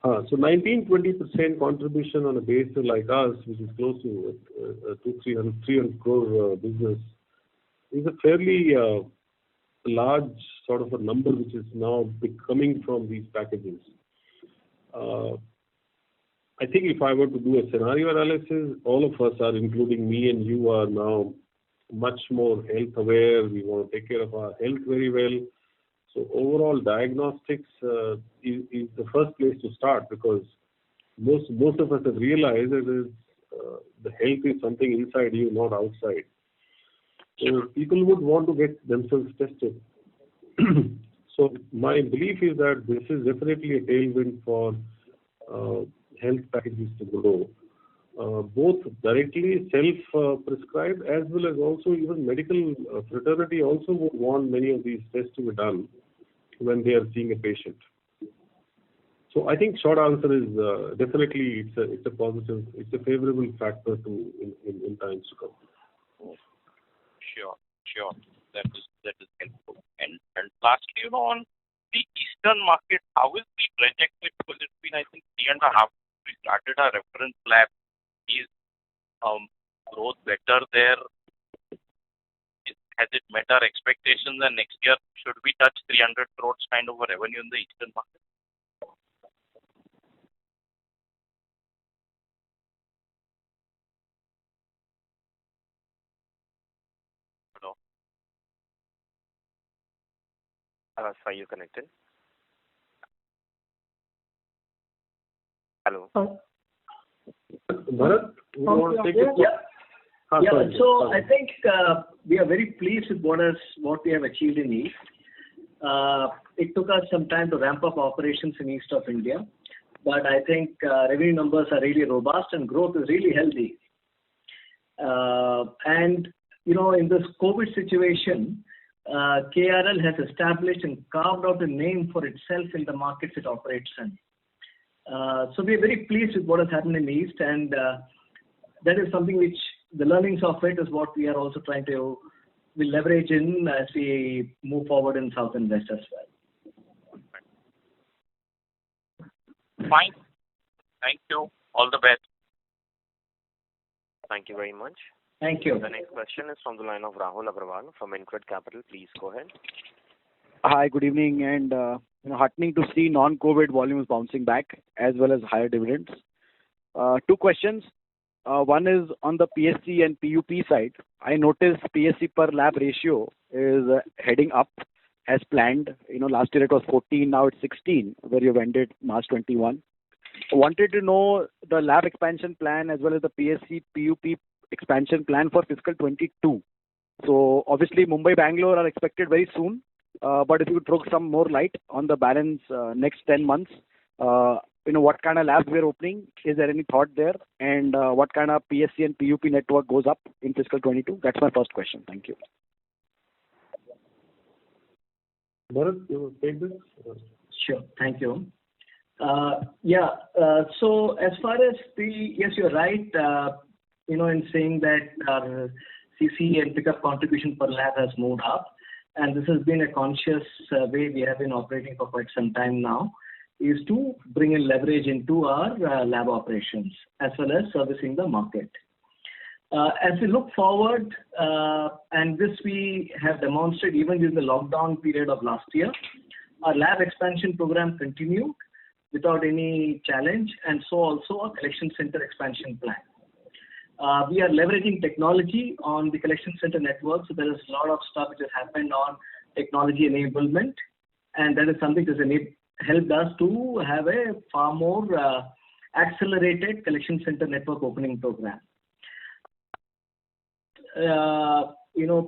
So 19-20% contribution on a base like us, which is close to 300 crore business, is a fairly large sort of a number which is now coming from these packages. I think if I were to do a scenario analysis, all of us are, including me and you, are now much more health aware. We want to take care of our health very well. So overall diagnostics is the first place to start, because most of us have realized that the health is something inside you, not outside. So people would want to get themselves tested. So my belief is that this is definitely a tailwind for health packages to grow, both directly self-prescribed as well as also even medical fraternity also would want many of these tests to be done when they are seeing a patient. So I think short answer is definitely it's a positive, it's a favorable factor in times to come. Sure. That is helpful. And lastly, on the eastern market, how is the trajectory? Because it's been, I think, 3.5. We started our reference lab. Is growth better there? Has it met our expectations? And next year, should we touch 300 crores kind of a revenue in the eastern market? Hello. Are you connected? Hello. Bharat, you want to take it? So I think we are very pleased with what we have achieved in East. It took us some time to ramp up operations in East of India, but I think revenue numbers are really robust and growth is really healthy. And in this COVID situation, KRL has established and carved out a name for itself in the markets it operates in. So we are very pleased with what has happened in East, and that is something which the learnings of it is what we are also trying to leverage in as we move forward in South and West as well. Fine. Thank you. All the best. Thank you very much. Thank you. The next question is from the line of Rahul Agarwal from InCred Capital. Please go ahead. Hi, good evening, and heartening to see non-COVID volumes bouncing back as well as higher dividends. Two questions. One is on the PSC and PUP side. I noticed PSC per lab ratio is heading up as planned. Last year it was 14, now it's 16, where you've ended March 21. I wanted to know the lab expansion plan as well as the PSC PUP expansion plan for fiscal 22. So obviously Mumbai, Bangalore are expected very soon. But if you could throw some more light on the balance next 10 months, what kind of labs we're opening, is there any thought there? And what kind of PSC and PUP network goes up in fiscal 22? That's my first question. Thank you. Bharat, you will take this? Sure. Thank you. So as far as yes, you're right, in saying that our CC and pickup contribution per lab has moved up. And this has been a conscious way we have been operating for quite some time now, is to bring in leverage into our lab operations as well as servicing the market. As we look forward, and this we have demonstrated even during the lockdown period of last year, our lab expansion program continued without any challenge, and so also our collection center expansion plan. We are leveraging technology on the collection center network, so there is a lot of stuff which has happened on technology enablement, and that is something that has helped us to have a far more accelerated collection center network opening program.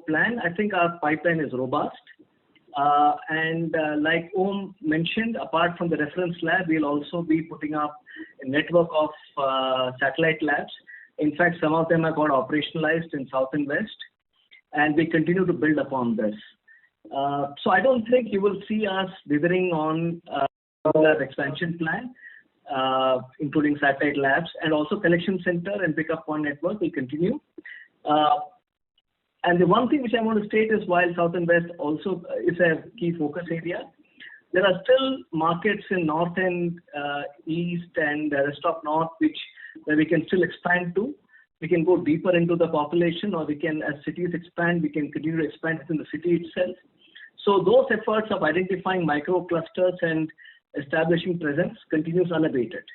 Plan, I think our pipeline is robust. And like Om mentioned, apart from the reference lab, we'll also be putting up a network of satellite labs. In fact, some of them have got operationalized in South and West, and we continue to build upon this. So I don't think you will see us dithering on our expansion plan, including satellite labs, and also collection center and pickup point network will continue. And the one thing which I want to state is while South and West also is a key focus area, there are still markets in North and East and the rest of North where we can still expand to. We can go deeper into the population, or we can, as cities expand, we can continue to expand within the city itself. So those efforts of identifying micro clusters and establishing presence continues unabated.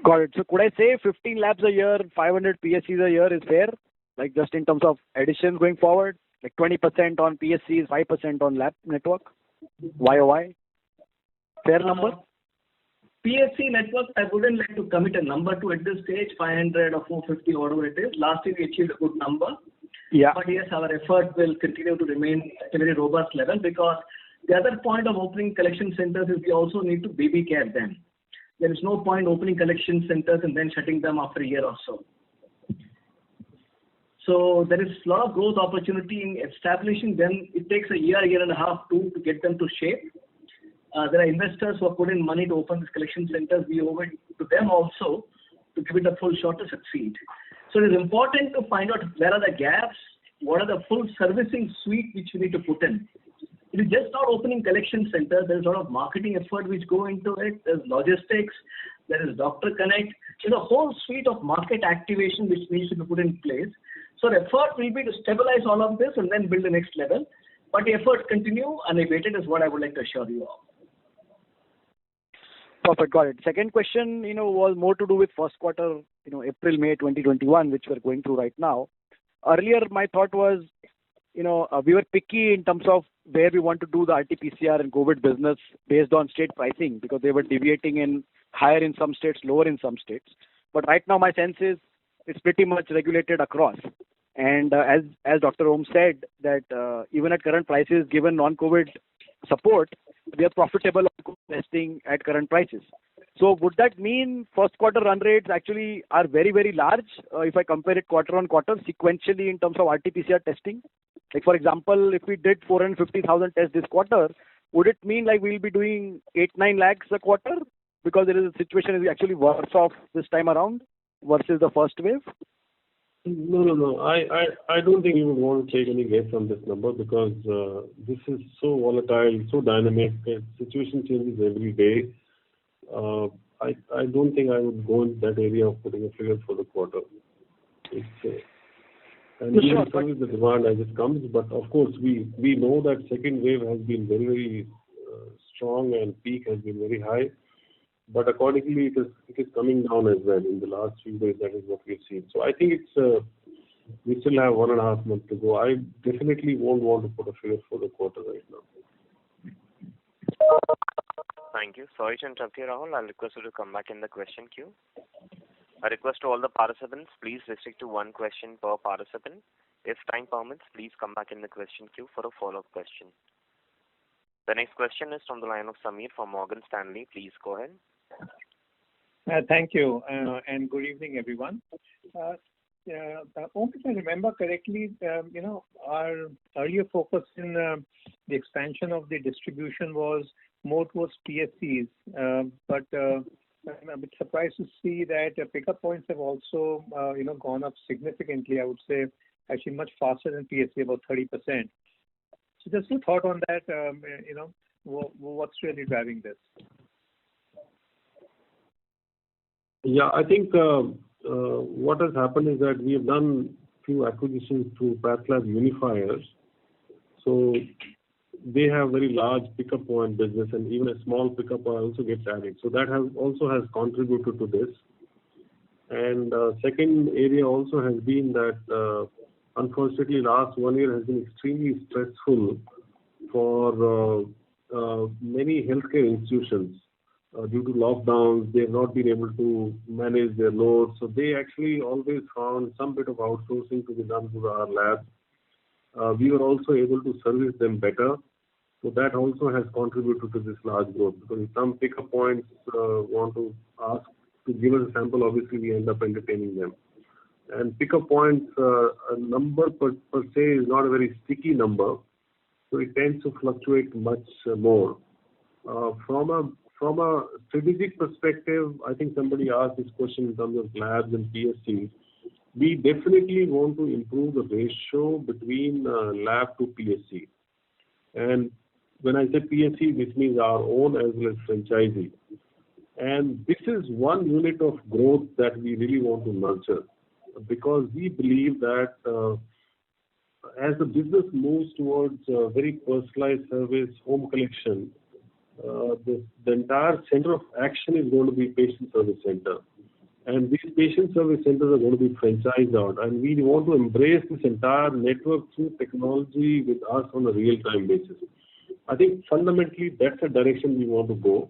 Got it. So could I say 15 labs a year, 500 PSCs a year is fair? Like just in terms of additions going forward, like 20% on PSCs, 5% on lab network, YOY? Fair number? PSC network, I wouldn't like to commit a number to at this stage, 500 or 450 or whatever it is. Last year we achieved a good number. Yeah. But yes, our effort will continue to remain at a very robust level, because the other point of opening collection centers is we also need to baby care them. There is no point opening collection centers and then shutting them after a year or so. So there is a lot of growth opportunity in establishing them. It takes a year and a half to get them to shape. There are investors who have put in money to open these collection centers. We owe it to them also to give it a full shot to succeed. So it is important to find out where are the gaps, what are the full servicing suite which you need to put in. It is just not opening collection centers. There's a lot of marketing effort which go into it. There's logistics. There is Doctor Connect. There's a whole suite of market activation which needs to be put in place. So the effort will be to stabilize all of this and then build the next level. But the efforts continue unabated is what I would like to assure you of. Perfect. Got it. Second question, was more to do with first quarter, April, May 2021, which we're going through right now. Earlier, my thought was, we were picky in terms of where we want to do the RT-PCR and COVID business based on state pricing because they were deviating in higher in some states, lower in some states. But right now, my sense is it's pretty much regulated across. And as Dr. Om said, that even at current prices, given non-COVID support, we are profitable on testing at current prices. So would that mean first quarter run rates actually are very, very large if I compare it quarter on quarter sequentially in terms of RT-PCR testing? Like, for example, if we did 450,000 tests this quarter, would it mean like we'll be doing 8-9 lakhs a quarter because there is a situation is actually worse off this time around versus the first wave? No. I don't think you would want to take any guess on this number because this is so volatile, so dynamic. The situation changes every day. I don't think I would go in that area of putting a figure for the quarter. And we will service the demand as it comes. But of course, we know that second wave has been very, very strong and peak has been very high. But accordingly, it is coming down as well in the last few days. That is what we've seen. So I think we still have 1.5 months to go. I definitely won't want to put a figure for the quarter right now. Thank you. Sorry to interrupt you, Rahul. I'll request you to come back in the question queue. A request to all the participants, please restrict to one question per participant. If time permits, please come back in the question queue for a follow-up question. The next question is from the line of Samir from Morgan Stanley. Please go ahead. Thank you, and good evening, everyone. If I remember correctly, our earlier focus in the expansion of the distribution was more towards PSCs, but I'm a bit surprised to see that pickup points have also, gone up significantly. I would say actually much faster than PSC, about 30%. So just a thought on that. What's really driving this? Yeah, I think what has happened is that we have done few acquisitions through PathLab Unifiers. So they have very large pickup point business, and even a small pickup point also gets added. So that has contributed to this. And second area also has been that unfortunately last 1 year has been extremely stressful for many healthcare institutions. Due to lockdowns, they have not been able to manage their loads. So they actually always found some bit of outsourcing to be done through our labs. We were also able to service them better. So that also has contributed to this large growth because if some pickup points want to ask to give us a sample, obviously we end up entertaining them. And pickup points, a number per se is not a very sticky number. So it tends to fluctuate much more. From a strategic perspective, I think somebody asked this question in terms of labs and PSCs. We definitely want to improve the ratio between lab to PSC. And when I say PSC, this means our own as well as franchisee. And this is one unit of growth that we really want to nurture because we believe that as the business moves towards very personalized service, home collection, the entire center of action is going to be patient service center. And these patient service centers are going to be franchised out. And we want to embrace this entire network through technology with us on a real-time basis. I think fundamentally that's the direction we want to go.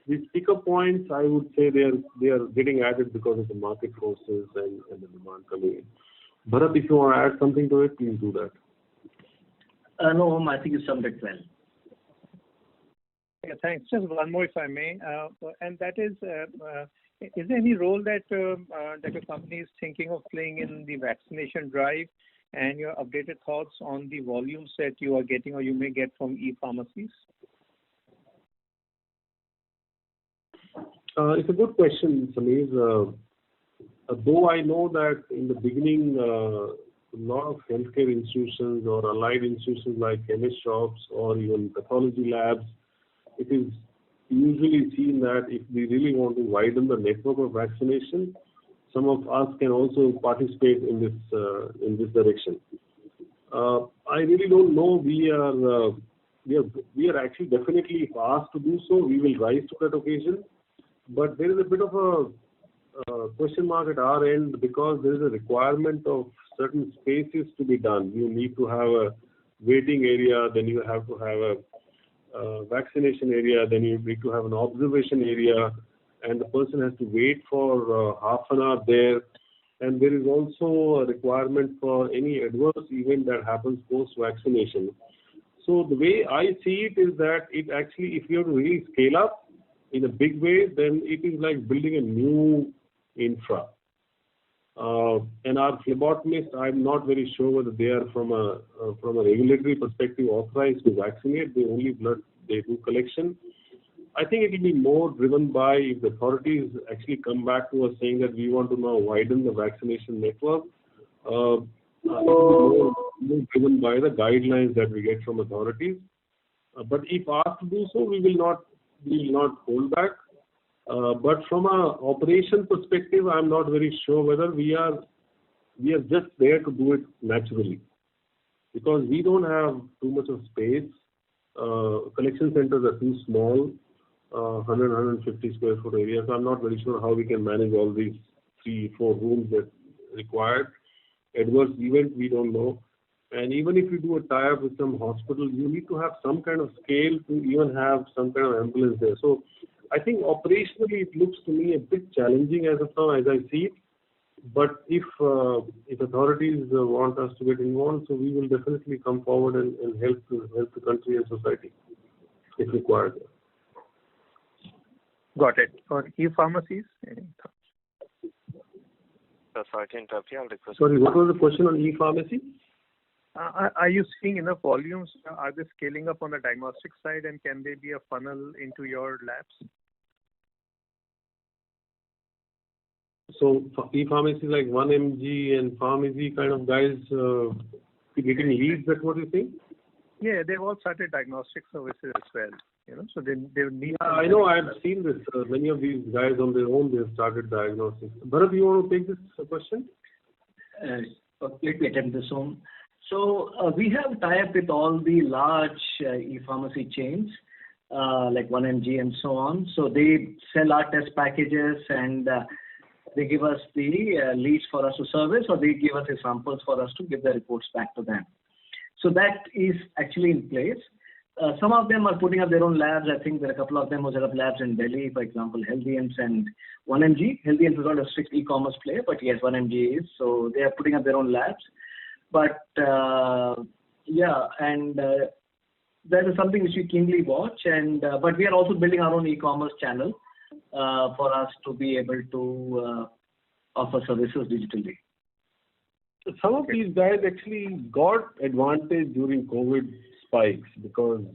These pickup points, I would say they are getting added because of the market forces and the demand coming in. Bharat, if you want to add something to it, please do that. No, I think you summed it well. Yeah, thanks. Just one more, if I may, and that is there any role that your company is thinking of playing in the vaccination drive, and your updated thoughts on the volumes that you are getting or you may get from e-pharmacies? It's a good question, Sameer. Though I know that in the beginning, a lot of healthcare institutions or allied institutions like chemist shops or even pathology labs, it is usually seen that if we really want to widen the network of vaccination, some of us can also participate in this direction. I really don't know. We are actually definitely, if asked to do so, we will rise to that occasion. But there is a bit of a question mark at our end because there is a requirement of certain spaces to be done. You need to have a waiting area, then you have to have a vaccination area, then you need to have an observation area, and the person has to wait for half an hour there. And there is also a requirement for any adverse event that happens post-vaccination. So the way I see it is that it actually, if you have to really scale up in a big way, then it is like building a new infra. And our phlebotomists, I'm not very sure whether they are from a regulatory perspective authorized to vaccinate. They only they do collection. I think it will be more driven by if the authorities actually come back to us saying that we want to now widen the vaccination network. It will be more driven by the guidelines that we get from authorities. But if asked to do so, we will not hold back. But from an operation perspective, I'm not very sure whether we are just there to do it naturally, because we don't have too much of space. Collection centers are too small, 100, 150 square foot area. So I'm not very sure how we can manage all these 3-4 rooms that required. Adverse event, we don't know. And even if you do a tie-up with some hospital, you need to have some kind of scale to even have some kind of ambulance there. So I think operationally it looks to me a bit challenging as of now, as I see it. But if authorities want us to get involved, so we will definitely come forward and help the country and society if required. Got it. Or e-pharmacies? Sorry to interrupt you. I'll request. Sorry, what was the question on e-pharmacy? Are you seeing enough volumes? Are they scaling up on the diagnostic side, and can they be a funnel into your labs? So e-pharmacy like 1mg and pharmacy kind of guys getting leads, that's what you think? Yeah, they've all started diagnostic services as well. So they need. I know. I've seen this. Many of these guys on their own, they've started diagnostics. Bharat, you want to take this question? Let me attempt this one. So we have tie-up with all the large e-pharmacy chains like 1mg and so on. So they sell our test packages and they give us the leads for us to service, or they give us the samples for us to give the reports back to them. So that is actually in place. Some of them are putting up their own labs. I think there are a couple of them who set up labs in Delhi, for example, Healthians and 1mg. Healthians is not a strict e-commerce player, but yes, 1mg is. So they are putting up their own labs. But that is something which we keenly watch. But we are also building our own e-commerce channel for us to be able to offer services digitally. Some of these guys actually got advantage during COVID spikes because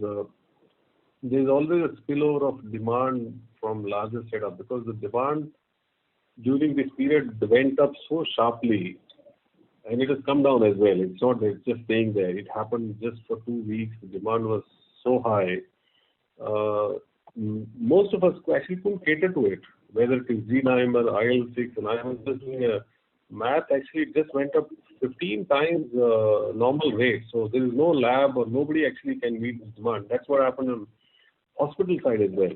there's always a spillover of demand from larger setup, because the demand during this period went up so sharply and it has come down as well. It's not that it's just staying there. It happened just for 2 weeks. The demand was so high. Most of us actually couldn't cater to it, whether it is Z9 or IL-6, and I was just doing a math. Actually, it just went up 15 times normal rate. So there is no lab or nobody actually can meet this demand. That's what happened on hospital side as well.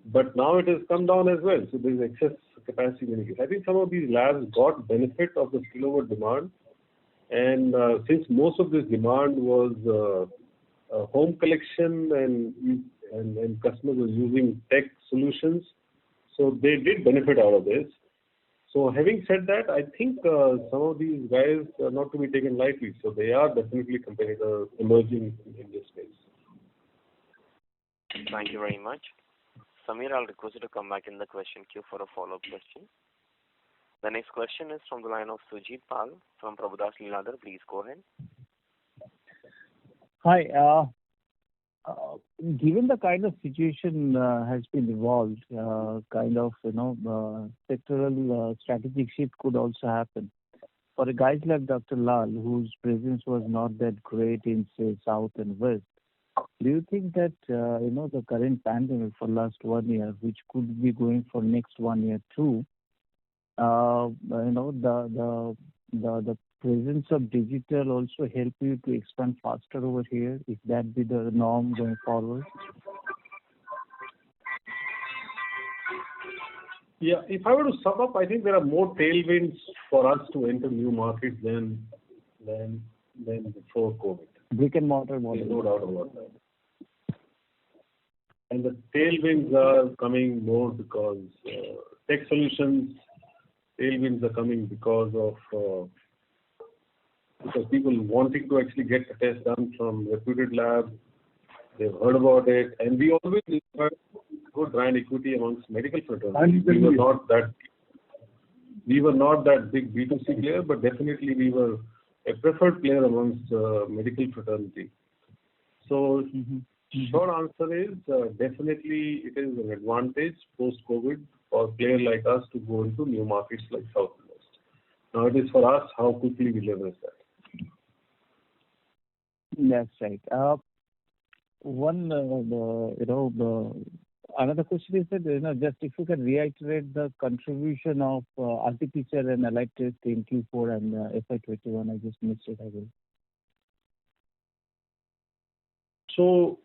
But now it has come down as well. So there is excess capacity in it. I think some of these labs got benefit of the spillover demand. And since most of this demand was home collection and customers were using tech solutions, so they did benefit out of this. So having said that, I think some of these guys are not to be taken lightly. So they are definitely competitors emerging in this space. Thank you very much. Sameer, I'll request you to come back in the question queue for a follow-up question. The next question is from the line of Sujit Pal from Prabhudas Lilladher. Please go ahead. Hi. given the kind of situation has been evolved, sectoral strategic shift could also happen. For a guys like Dr. Lal, whose presence was not that great in, say, South and West, do you think that, the current pandemic for last 1 year, which could be going for next 1 year too, the presence of digital also help you to expand faster over here, if that be the norm going forward? Yeah, if I were to sum up, I think there are more tailwinds for us to enter new markets than before COVID. Brick and mortar model. There's no doubt about that. And the tailwinds are coming more because tech solutions, tailwinds are coming because people wanting to actually get the test done from reputed labs. They've heard about it, and we always had good brand equity amongst medical fraternity. We were not that big B2C player, but definitely we were a preferred player amongst medical fraternity. So, short answer is definitely it is an advantage post-COVID for a player like us to go into new markets like South and West. Now it is for us how quickly we leverage that. That's right. Another question is that, just if you can reiterate the contribution of RT-PCR and allied test in Q4 and FY21, I just missed it again. So,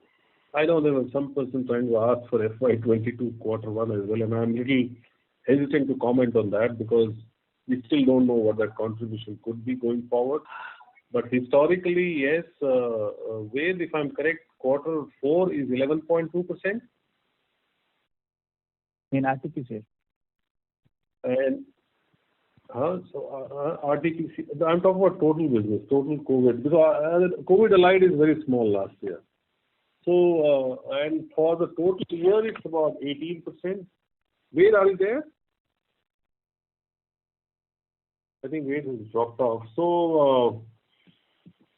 I know there was some person trying to ask for FY22 Q1 as well, and I'm a little hesitant to comment on that because we still don't know what that contribution could be going forward. But historically, yes, Ved, if I'm correct, Q4 is 11.2%. In RT-PCR. And RT-PCR, I'm talking about total business, total COVID, because COVID allied is very small last year. So, and for the total year, it's about 18%. Where are you there? I think Wade has dropped off. So,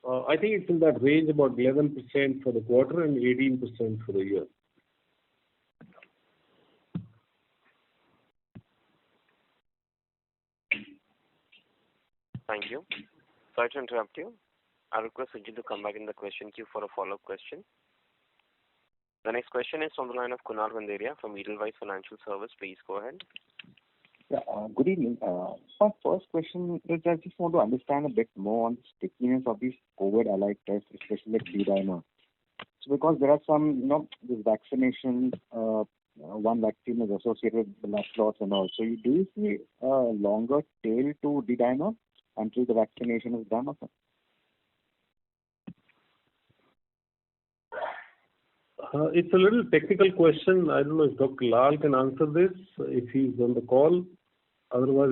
I think it's in that range, about 11% for the quarter and 18% for the year. Thank you. Sorry to interrupt you. I request Sujit to come back in the question queue for a follow-up question. The next question is from the line of Kunal Randeria from Edelweiss Financial Service. Please go ahead. Yeah, good evening. My first question is I just want to understand a bit more on the stickiness of these COVID-allied tests, especially like D-dimer. So because there are some, this vaccination, one vaccine is associated with blood clots and all. So do you see a longer tail to D-dimer until the vaccination is done? It's a little technical question. I don't know if Dr. Lal can answer this if he's on the call. Otherwise,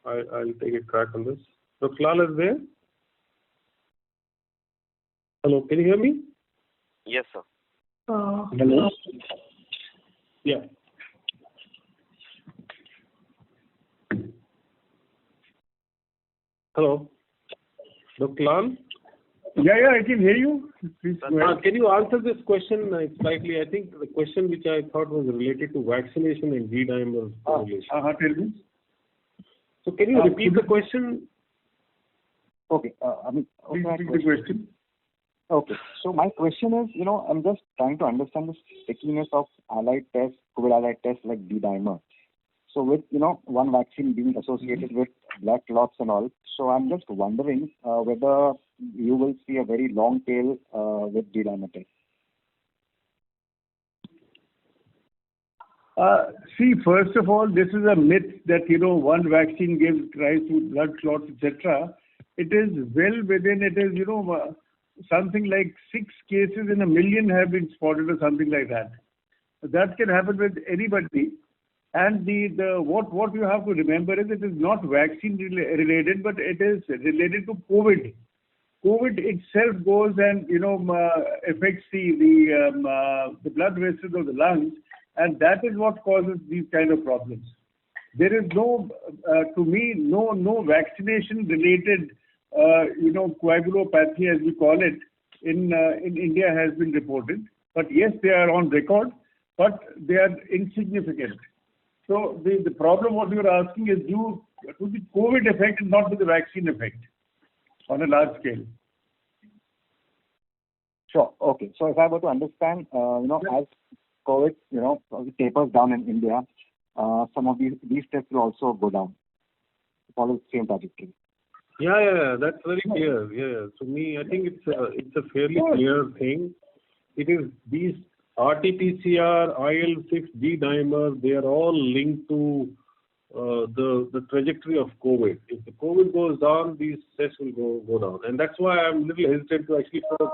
I'll take a crack on this. Dr. Lal is there? Hello, can you hear me? Yes, sir. Hello? Yeah. Hello, Dr. Lal? Yeah, I can hear you. Please go ahead. Can you answer this question slightly? I think the question which I thought was related to vaccination and D-dimer correlation. Tell me. So can you repeat the question? Okay. Please repeat the question. Okay. So my question is, I'm just trying to understand the stickiness of allied tests, COVID-allied tests like D-dimer. So with, one vaccine being associated with blood clots and all, so I'm just wondering whether you will see a very long tail with D-dimer tests. See, first of all, this is a myth that, one vaccine gives rise to blood clots, etc. It is well within, something like 6 cases in 1 million have been spotted or something like that. That can happen with anybody. And what you have to remember is it is not vaccine related, but it is related to COVID. COVID itself goes and affects the blood vessels of the lungs, and that is what causes these kind of problems. There is no vaccination related coagulopathy, as we call it, in India has been reported. but yes, they are on record, but they are insignificant. So the problem what you are asking is due to the COVID effect and not to the vaccine effect on a large scale. Sure. Okay. So if I were to understand, as COVID, tapers down in India, some of these tests will also go down, follow the same trajectory. Yeah, that's very clear. Yeah. To me, I think it's a fairly clear thing. It is these RT-PCR, IL-6, D-dimer, they are all linked to the trajectory of COVID. If the COVID goes down, these tests will go down. And that's why I'm a little hesitant to actually put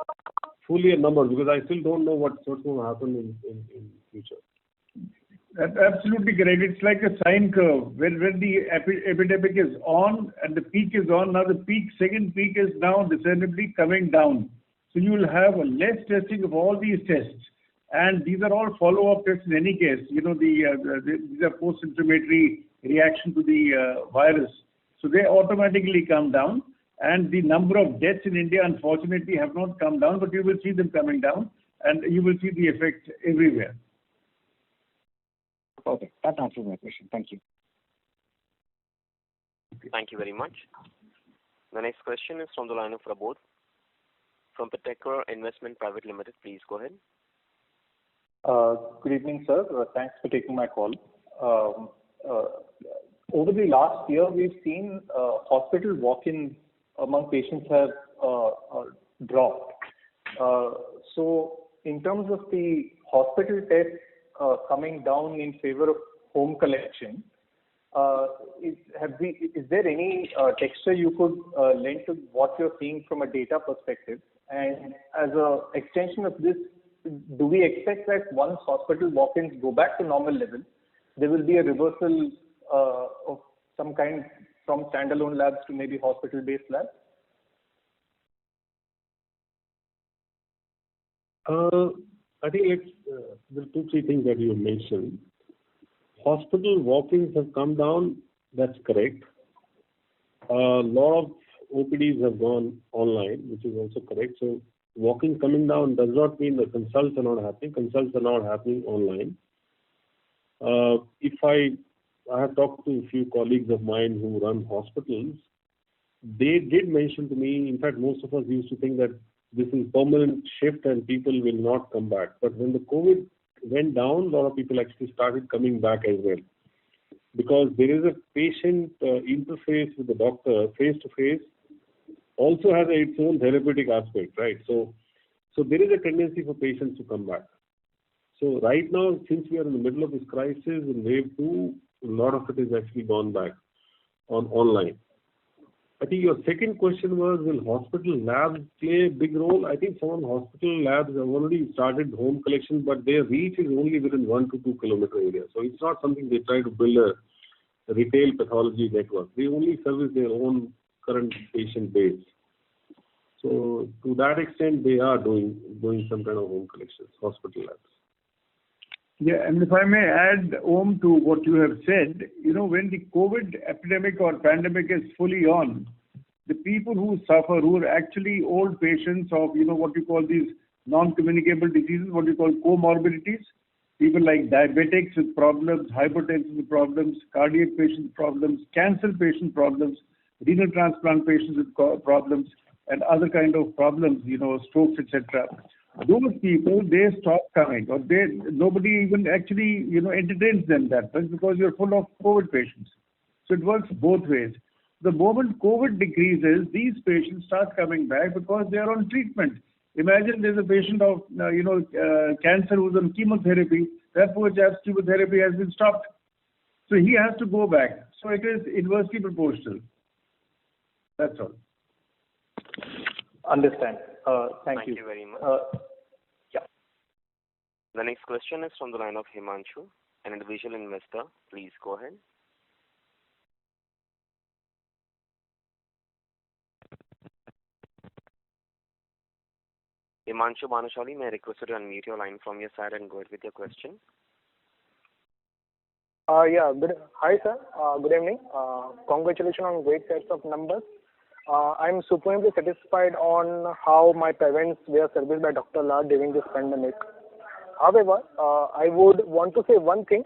fully a number, because I still don't know what's going to happen in future. That's absolutely correct. It's like a sine curve. When the epidemic is on and the peak is on, now the second peak is now discernibly coming down. So you will have less testing of all these tests. And these are all follow-up tests in any case. These are post-inflammatory reaction to the virus. So they automatically come down. And the number of deaths in India, unfortunately, have not come down, but you will see them coming down, and you will see the effect everywhere. Okay, that answers my question. Thank you. Thank you very much. The next question is from the line of Prabodh from Patekar Investment Private Limited. Please go ahead. Good evening, sir. Thanks for taking my call. Over the last year, we've seen hospital walk-ins among patients have dropped. So in terms of the hospital tests coming down in favor of home collection, is there any texture you could lend to what you're seeing from a data perspective? And as an extension of this, do we expect that once hospital walk-ins go back to normal level, there will be a reversal of some kind from standalone labs to maybe hospital-based labs? I think there are 2-3 things that you mentioned. Hospital walk-ins have come down. That's correct. A lot of OPDs have gone online, which is also correct. So walk-ins coming down does not mean the consults are not happening. Consults are not happening online. I have talked to a few colleagues of mine who run hospitals. They did mention to me, in fact, most of us used to think that this is permanent shift and people will not come back. But when the COVID went down, a lot of people actually started coming back as well. Because there is a patient interface with the doctor, face-to-face, also has its own therapeutic aspect, right? So there is a tendency for patients to come back. So right now, since we are in the middle of this crisis in wave 2, a lot of it is actually gone back online. I think your second question was, will hospital labs play a big role? I think some of the hospital labs have already started home collection, but their reach is only within 1 to 2 kilometer area. So it's not something they try to build a retail pathology network. They only service their own current patient base. So to that extent, they are doing some kind of home collections, hospital labs. Yeah, and if I may add, Om, to what you have said, when the COVID epidemic or pandemic is fully on, the people who suffer, who are actually old patients of, what you call these non-communicable diseases, what you call comorbidities, people like diabetics with problems, hypertension with problems, cardiac patient problems, cancer patient problems, renal transplant patients with problems, and other kind of problems, strokes, etc. Those people, they stop coming, or nobody even actually, entertains them that much because you're full of COVID patients. So it works both ways. The moment COVID decreases, these patients start coming back because they are on treatment. Imagine there's a patient of, cancer who's on chemotherapy. That poor chap's chemotherapy has been stopped. So he has to go back. So it is inversely proportional. That's all. Understand. Thank you. Thank you very much. Yeah. The next question is from the line of Himanshu, an individual investor. Please go ahead. Himanshu Bhanushali, may I request you to unmute your line from your side and go ahead with your question? Hi, sir. Good evening. Congratulations on great sets of numbers. I'm supremely satisfied on how my parents were serviced by Dr. Lal during this pandemic. However, I would want to say one thing.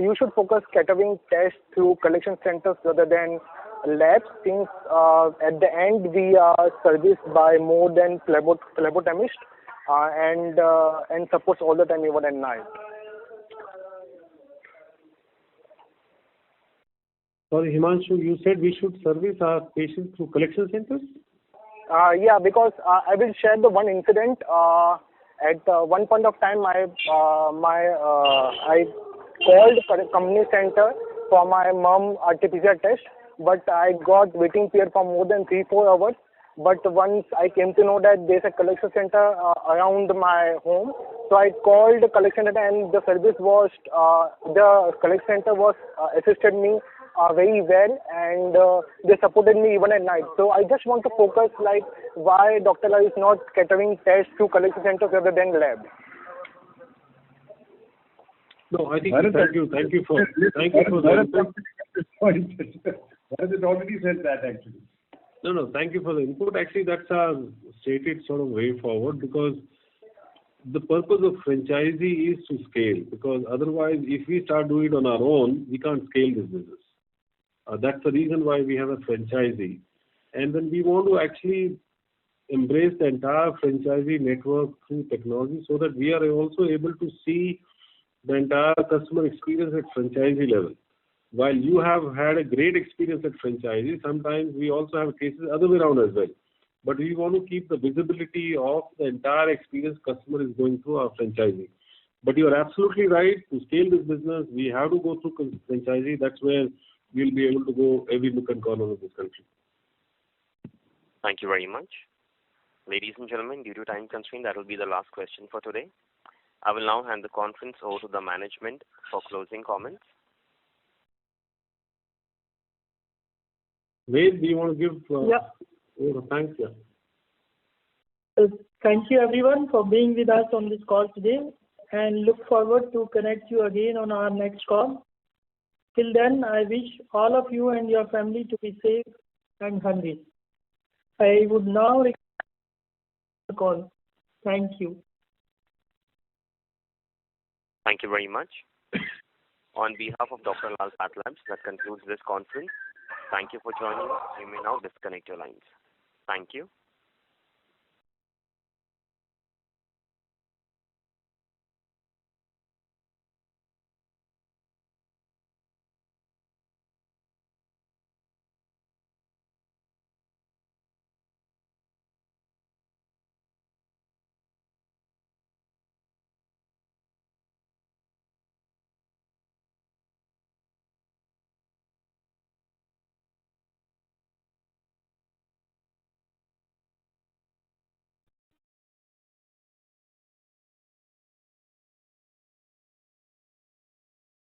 You should focus catering tests through collection centers rather than labs, since at the end we are serviced by more than phlebotomist and supports all the time, even at night. Sorry, Himanshu, you said we should service our patients through collection centers? Yeah, because I will share the one incident. At one point of time, I called company center for my mom RT-PCR test, but I got waiting period for more than 3-4 hours. But once I came to know that there's a collection center around my home, so I called the collection center, and the service was the collection center was assisted me very well, and they supported me even at night. So I just want to focus like why Dr. Lal is not catering tests to collection centers rather than lab. No, I think thank you for Bharat has already said that actually. No, thank you for the input. Actually, that's our stated sort of way forward, because the purpose of franchisee is to scale, because otherwise if we start doing it on our own, we can't scale this business. That's the reason why we have a franchisee. And then we want to actually embrace the entire franchisee network through technology, so that we are also able to see the entire customer experience at franchisee level. While you have had a great experience at franchisee, sometimes we also have cases other way around as well. But we want to keep the visibility of the entire experience customer is going through our franchisee. But you are absolutely right. To scale this business, we have to go through franchisee. That's where we'll be able to go every nook and corner of this country. Thank you very much. Ladies and gentlemen, due to time constraint, that will be the last question for today. I will now hand the conference over to the management for closing comments. Ved, do you want to give thanks? Yeah. Thank you everyone for being with us on this call today, and look forward to connect you again on our next call. Till then, I wish all of you and your family to be safe and healthy. I would now request the call. Thank you. Thank you very much. On behalf of Dr. Lal PathLabs, that concludes this conference. Thank you for joining us. You may now disconnect your lines. Thank you.